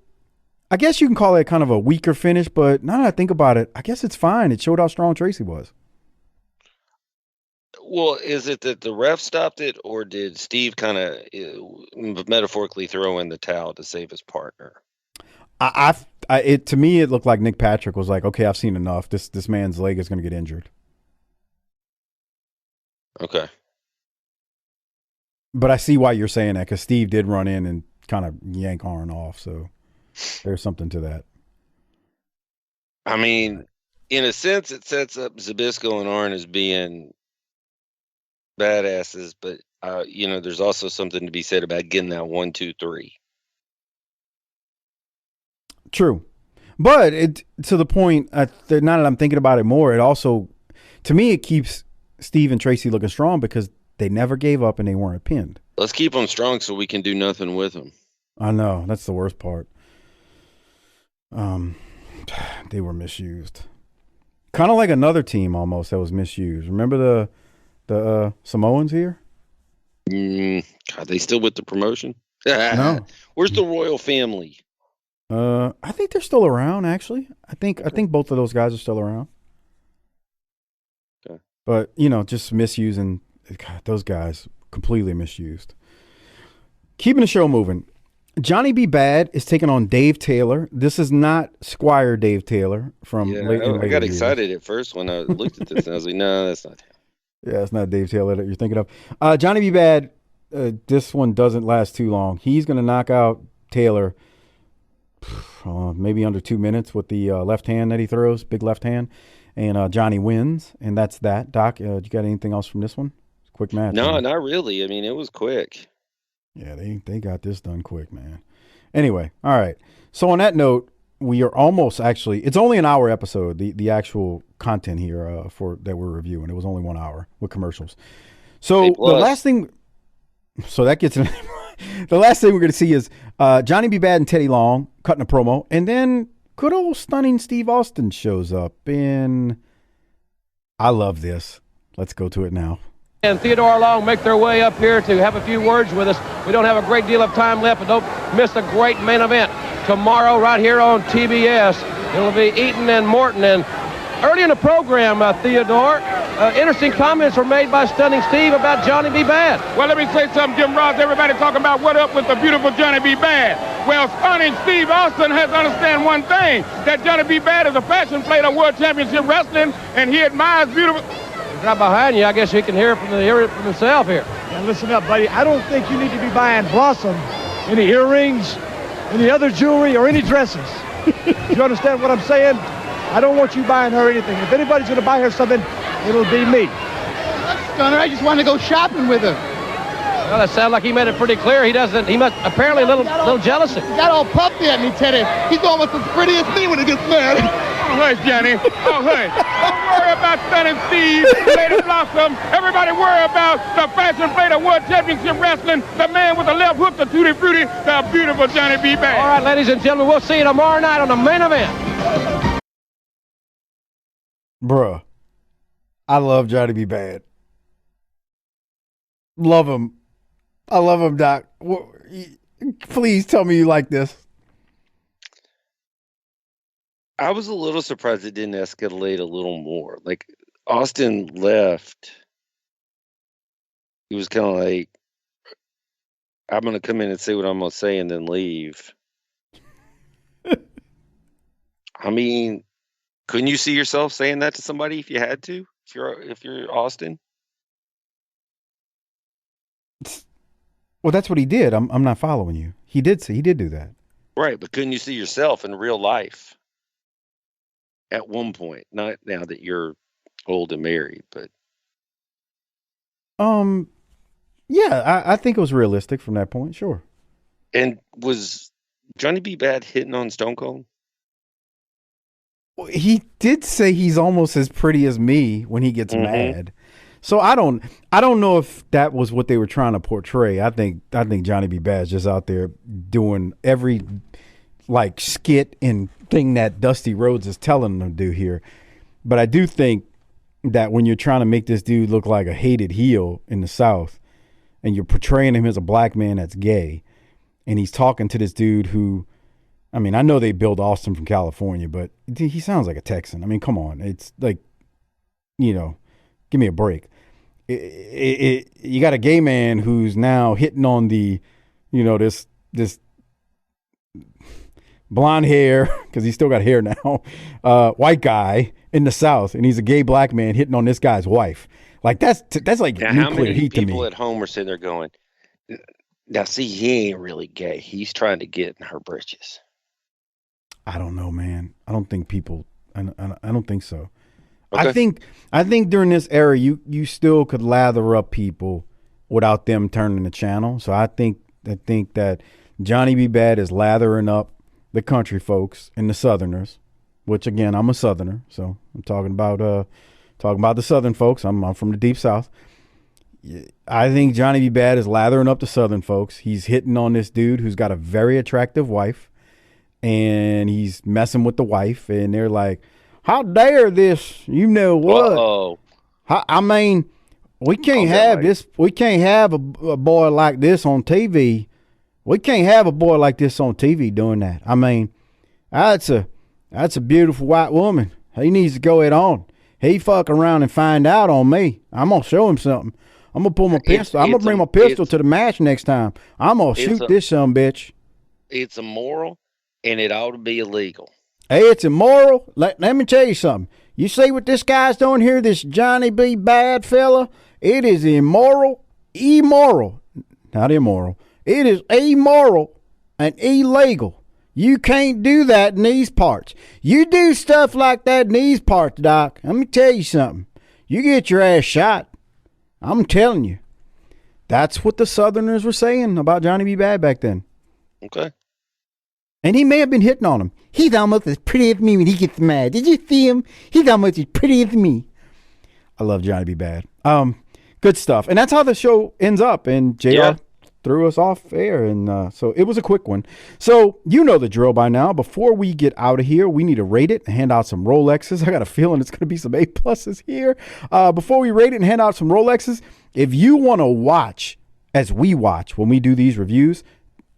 I guess you can call it kind of a weaker finish, but now that I think about it, I guess it's fine. It showed how strong Tracy was. Well, is it that the ref stopped it, or did Steve kind of metaphorically throw in the towel to save his partner? To me, it looked like Nick Patrick was like, okay, I've seen enough. This man's leg is going to get injured. Okay. But I see why you're saying that, because Steve did run in and kind of yank Arn off. So there's something to that. I mean, in a sense, it sets up Zbyszko and Arn as being badasses, but there's also something to be said about getting that 1, 2, 3. True, but to the point. Now that I'm thinking about it more, it also, to me, it keeps Steve and Tracy looking strong because they never gave up and they weren't pinned. Let's keep them strong so we can do nothing with them. I know, that's the worst part. They were misused, kind of like another team almost that was misused. Remember the Samoans here? Are they still with the promotion? No. Where's the royal family? I think they're still around, actually. I think both of those guys are still around. Okay. But, just misusing. God, those guys completely misused. Keeping the show moving. Johnny B. Bad is taking on Dave Taylor. This is not Squire Dave Taylor from I got excited at first when I looked at this, and I was like, no, that's not him. Yeah, it's not Dave Taylor that you're thinking of. Johnny B. Bad, this one doesn't last too long. He's going to knock out Taylor maybe under 2 minutes with the left hand that he throws, big left hand, and Johnny wins, and that's that. Doc, you got anything else from this one? Quick match. No, not really. I mean, it was quick. Yeah, they got this done quick, man. Anyway, all right. So on that note, we are almost it's only an hour episode, the actual content here that we're reviewing. It was only 1 hour with commercials. So the last thing, that gets in. The last thing we're going to see is Johnny B. Bad and Teddy Long cutting a promo, and then good old stunning Steve Austin shows up in. I love this. Let's go to it now. And Theodore Long make their way up here to have a few words with us. We don't have a great deal of time left, but don't miss the great main event tomorrow right here on TBS. It'll be Eaton and Morton. And early in the program, Theodore, interesting comments were made by Stunning Steve about Johnny B. Bad. Well, let me say something, Jim Ross. Everybody talking about what up with the beautiful Johnny B. Bad. Well, Stunning Steve Austin has to understand one thing, that Johnny B. Bad is a fashion plate of World Championship Wrestling, and he admires beautiful... He's right behind you. I guess he can hear it from himself here. And listen up, buddy. I don't think you need to be buying Blossom any earrings, any other jewelry, or any dresses. You understand what I'm saying? I don't want you buying her anything. If anybody's going to buy her something, it'll be me. Stunner, I just want to go shopping with her. Well, that sounds like he made it pretty clear. He must apparently a little jealousy. He got all puffy at me, Teddy. He's almost as pretty as me when he gets mad. Oh, hush, Johnny. Oh, hush. Don't worry about Stunning Steve, Lady Blossom. Everybody worry about the fashion plate of World Championship Wrestling, the man with the left hook, the Tutti Frutti, the our beautiful Johnny B. Bad. All right, ladies and gentlemen, we'll see you tomorrow night on the main event. Bruh, I love Johnny B. Bad. Love him. I love him, Doc. Please tell me you like this. I was a little surprised it didn't escalate a little more. Like, Austin left. He was kind of like, I'm going to come in and say what I'm going to say and then leave. I mean, couldn't you see yourself saying that to somebody if you had to? If you're Austin? Well, that's what he did. I'm not following you. He did do that. Right, but couldn't you see yourself in real life at one point? Not now that you're old and married, but yeah, I think it was realistic from that point, sure. And was Johnny B. Bad hitting on Stone Cold? He did say he's almost as pretty as me when he gets mad. So I don't know if that was what they were trying to portray. I think Johnny B. Bad's just out there doing every like skit and thing that Dusty Rhodes is telling him to do here. But I do think that when you're trying to make this dude look like a hated heel in the South and you're portraying him as a black man that's gay and he's talking to this dude who, I mean, I know they built Austin from California, but he sounds like a Texan. I mean, come on. It's like, you know, give me a break. You got a gay man who's now hitting on the, you know, this blonde hair, because he's still got hair now, white guy in the South, and he's a gay black man hitting on this guy's wife. Like that's like now, nuclear heat to me. How many people at home are sitting there going, now see, he ain't really gay. He's trying to get in her britches. I don't know, man. I don't think people. I don't think so. Okay. I think during this era, you still could lather up people without them turning the channel. So I think that Johnny B. Bad is lathering up the country folks and the Southerners, which again, I'm a Southerner, so I'm talking about the Southern folks. I'm from the deep South. I think Johnny B. Bad is lathering up the Southern folks. He's hitting on this dude who's got a very attractive wife, and he's messing with the wife, and they're like, how dare this? You know what? Uh-oh. I mean, we can't have this. We can't have a boy like this on TV. We can't have a boy like this on TV doing that. I mean, that's a beautiful white woman. He needs to go it on. He fuck around and find out on me. I'm gonna show him something. I'm gonna pull my pistol. I'm gonna bring my pistol to the match next time. I'm gonna shoot this son bitch. It's immoral, and it ought to be illegal. Hey, it's immoral. Let me tell you something. You see what this guy's doing here, this Johnny B. Bad fella? It is immoral, not immoral. It is immoral and illegal. You can't do that in these parts. You do stuff like that in these parts, Doc. Let me tell you something. You get your ass shot. I'm telling you. That's what the Southerners were saying about Johnny B. Bad back then. Okay. And he may have been hitting on him. He's almost as pretty as me when he gets mad. Did you see him? He's almost as pretty as me. I love Johnny B. Bad. Good stuff. And that's how the show ends up. And JR threw us off air. And so it was a quick one. So you know the drill by now. Before we get out of here, we need to rate it and hand out some Rolexes. I got a feeling it's going to be some A+ here. Before we rate it and hand out some Rolexes, if you want to watch as we watch when we do these reviews,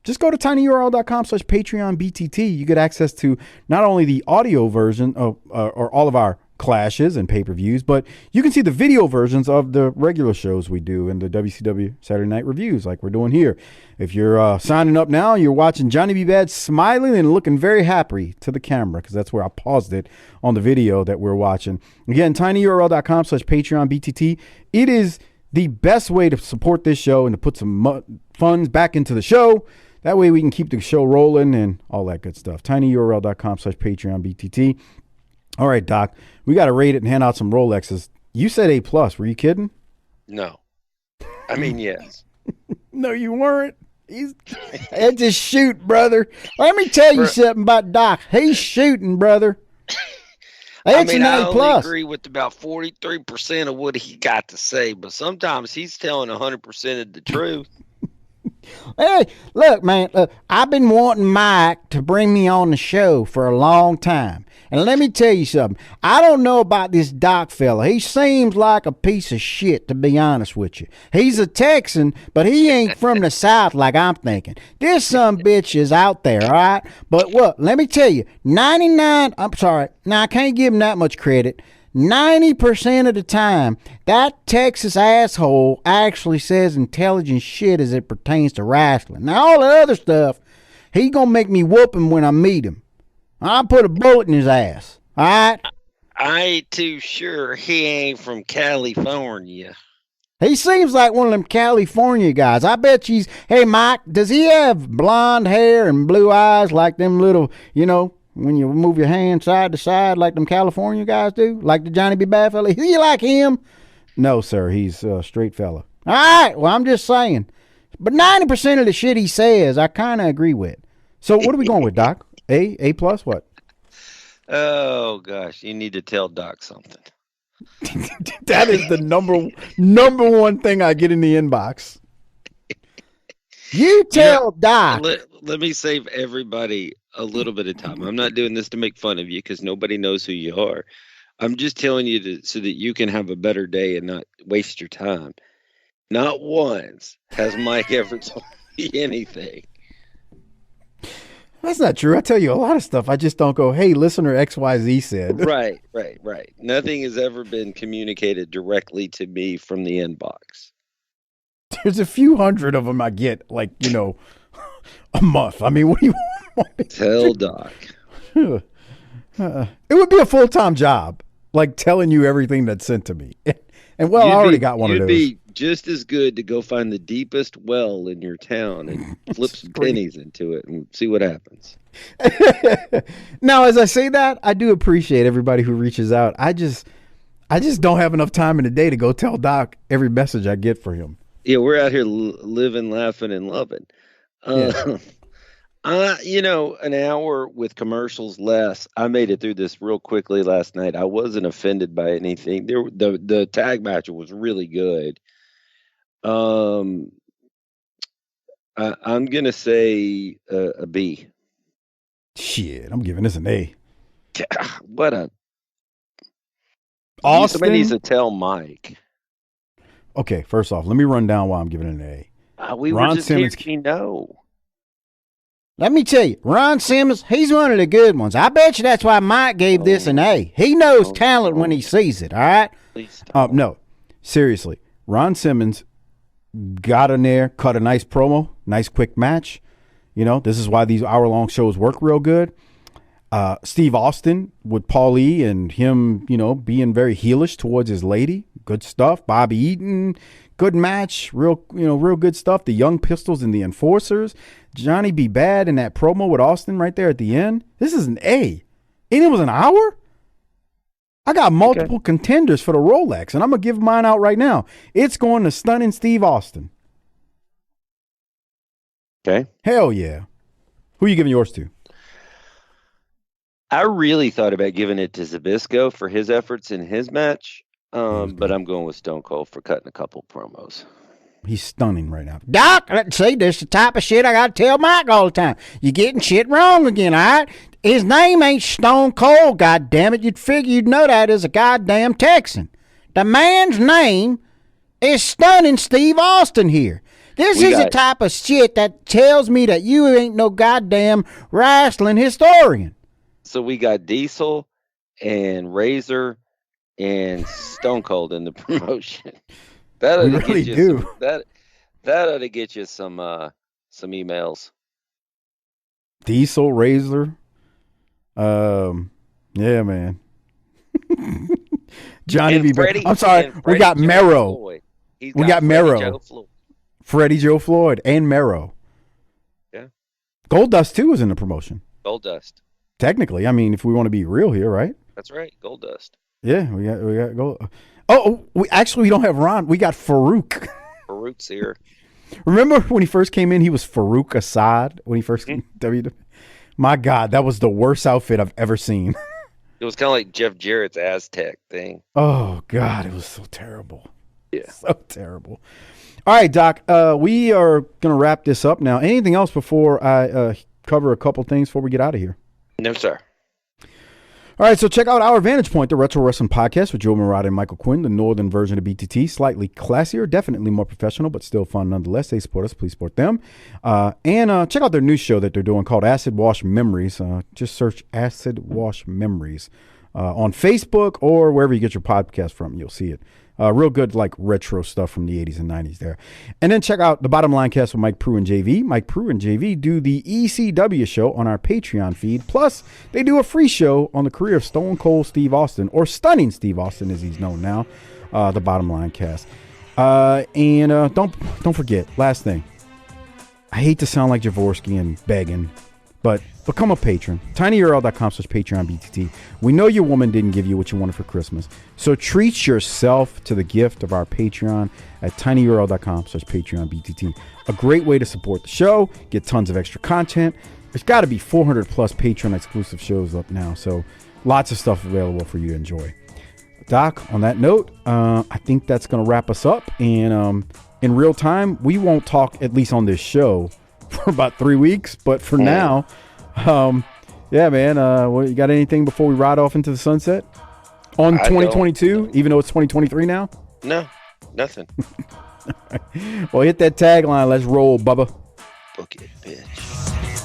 just go to tinyurl.com/PatreonBTT. You get access to not only the audio version of or all of our clashes and pay-per-views, but you can see the video versions of the regular shows we do in the WCW Saturday Night reviews like we're doing here. If you're signing up now, you're watching Johnny B. Bad smiling and looking very happy to the camera, because that's where I paused it on the video that we're watching. Again, tinyurl.com/PatreonBTT. It is the best way to support this show and to put some funds back into the show. That way we can keep the show rolling and all that good stuff. tinyurl.com/PatreonBTT. All right, Doc, we got to rate it and hand out some Rolexes. You said A+. Were you kidding? No. I mean, yes. No, you weren't. It's a shoot, brother. Let me tell you something about Doc. He's shooting, brother. It's an A+. I only agree with about 43% of what he got to say, but sometimes he's telling 100% of the truth. Hey, look, man, I've been wanting Mike to bring me on the show for a long time. And let me tell you something. I don't know about this Doc fella. He seems like a piece of shit, to be honest with you. He's a Texan, but he ain't from the South like I'm thinking. This some bitch is out there, all right? But what? Let me tell you, now I can't give him that much credit. 90% of the time, that Texas asshole actually says intelligent shit as it pertains to wrestling. Now, all the other stuff, he gonna make me whoop him when I meet him. I'll put a bullet in his ass. All right? I ain't too sure he ain't from California. He seems like one of them California guys. I bet he's... Hey, Mike, does he have blonde hair and blue eyes like them little, when you move your hand side to side like them California guys do? Like the Johnny B. Bad fella? Is he like him? No, sir. He's a straight fella. All right. Well, I'm just saying. But 90% of the shit he says, I kind of agree with. So what are we going with, Doc? A plus, what? Oh, gosh. You need to tell Doc something. That is the number one thing I get in the inbox. You tell Doc. Let me save everybody a little bit of time. I'm not doing this to make fun of you because nobody knows who you are. I'm just telling you so that you can have a better day and not waste your time. Not once has Mike ever told me anything. That's not true. I tell you a lot of stuff. I just don't go, hey, listener XYZ said. Right. Nothing has ever been communicated directly to me from the inbox. There's a few hundred of them I get, like, a month. I mean, what do you want me to tell Doc? It would be a full-time job, like telling you everything that's sent to me. And I already got one of those. You'd be just as good to go find the deepest well in your town and flip some pennies into it and see what happens. Now, as I say that, I do appreciate everybody who reaches out. I just don't have enough time in the day to go tell Doc every message I get for him. Yeah, we're out here living, laughing, and loving. An hour with commercials less. I made it through this real quickly last night. I wasn't offended by anything. The tag match was really good. I'm gonna say a B. Shit, I'm giving this an A. What a Austin? Somebody needs to tell Mike. Okay, first off, let me run down why I'm giving it an A. We were just here to know. Let me tell you, Ron Simmons, he's one of the good ones. I bet you that's why Mike gave this an A. He knows talent when he sees it, all right? No, seriously. Ron Simmons got in there, cut a nice promo, nice quick match. This is why these hour-long shows work real good. Steve Austin with Paul E. and him, being very heelish towards his lady. Good stuff. Bobby Eaton, good match. Real good stuff. The Young Pistols and the Enforcers. Johnny B. Bad in that promo with Austin right there at the end. This is an A. And it was an hour? I got multiple contenders for the Rolex, and I'm going to give mine out right now. It's going to Stunning Steve Austin. Okay. Hell yeah. Who are you giving yours to? I really thought about giving it to Zbyszko for his efforts in his match, but I'm going with Stone Cold for cutting a couple promos. He's stunning right now. Doc, see, this is the type of shit I got to tell Mike all the time. You're getting shit wrong again, all right? His name ain't Stone Cold, goddammit. You'd figure you'd know that as a goddamn Texan. The man's name is Stunning Steve Austin here. This is the type of shit that tells me that you ain't no goddamn wrestling historian. So we got Diesel and Razor and Stone Cold in the promotion. That ought to really get you do. That ought to get you some emails. Diesel, Razor. Yeah, man. Johnny B. I'm sorry. We got Mero. We got Mero. Freddie Joe Floyd and Mero. Yeah. Goldust too is in the promotion. Goldust. Technically, I mean, if we want to be real here, right? That's right. Goldust. Yeah, we got Gold. Oh, we don't have Ron. We got Farouk. Farouk's here. Remember when he first came in? He was Farouk Assad when he first came to WWE. My God, that was the worst outfit I've ever seen. It was kind of like Jeff Jarrett's Aztec thing. Oh God, it was so terrible. Yeah, so terrible. All right, Doc, we are going to wrap this up now. Anything else before I cover a couple things before we get out of here? No, sir. All right, so check out Our Vantage Point, the Retro Wrestling Podcast with Joe Murata and Michael Quinn, the northern version of BTT. Slightly classier, definitely more professional, but still fun nonetheless. They support us. Please support them. And check out their new show that they're doing called Acid Wash Memories. Just search Acid Wash Memories on Facebook or wherever you get your podcast from. You'll see it. Real good, like, retro stuff from the 80s and 90s there. And then check out the Bottom Line Cast with Mike Prue and JV. Mike Prue and JV do the ECW show on our Patreon feed. Plus, they do a free show on the career of Stone Cold Steve Austin, or Stunning Steve Austin as he's known now, the Bottom Line Cast. And don't forget, last thing. I hate to sound like Jaworski and begging, but become a patron. tinyurl.com/PatreonBTT. We know your woman didn't give you what you wanted for Christmas. So treat yourself to the gift of our Patreon at tinyurl.com/PatreonBTT. A great way to support the show, get tons of extra content. There's got to be 400 plus Patreon exclusive shows up now. So lots of stuff available for you to enjoy. Doc, on that note, I think that's going to wrap us up. And in real time, we won't talk, at least on this show, for about 3 weeks. But for now... yeah, man. You got anything before we ride off into the sunset on 2022, even though it's 2023 now? No, nothing. Well, hit that tagline. Let's roll, Bubba. Book it, bitch.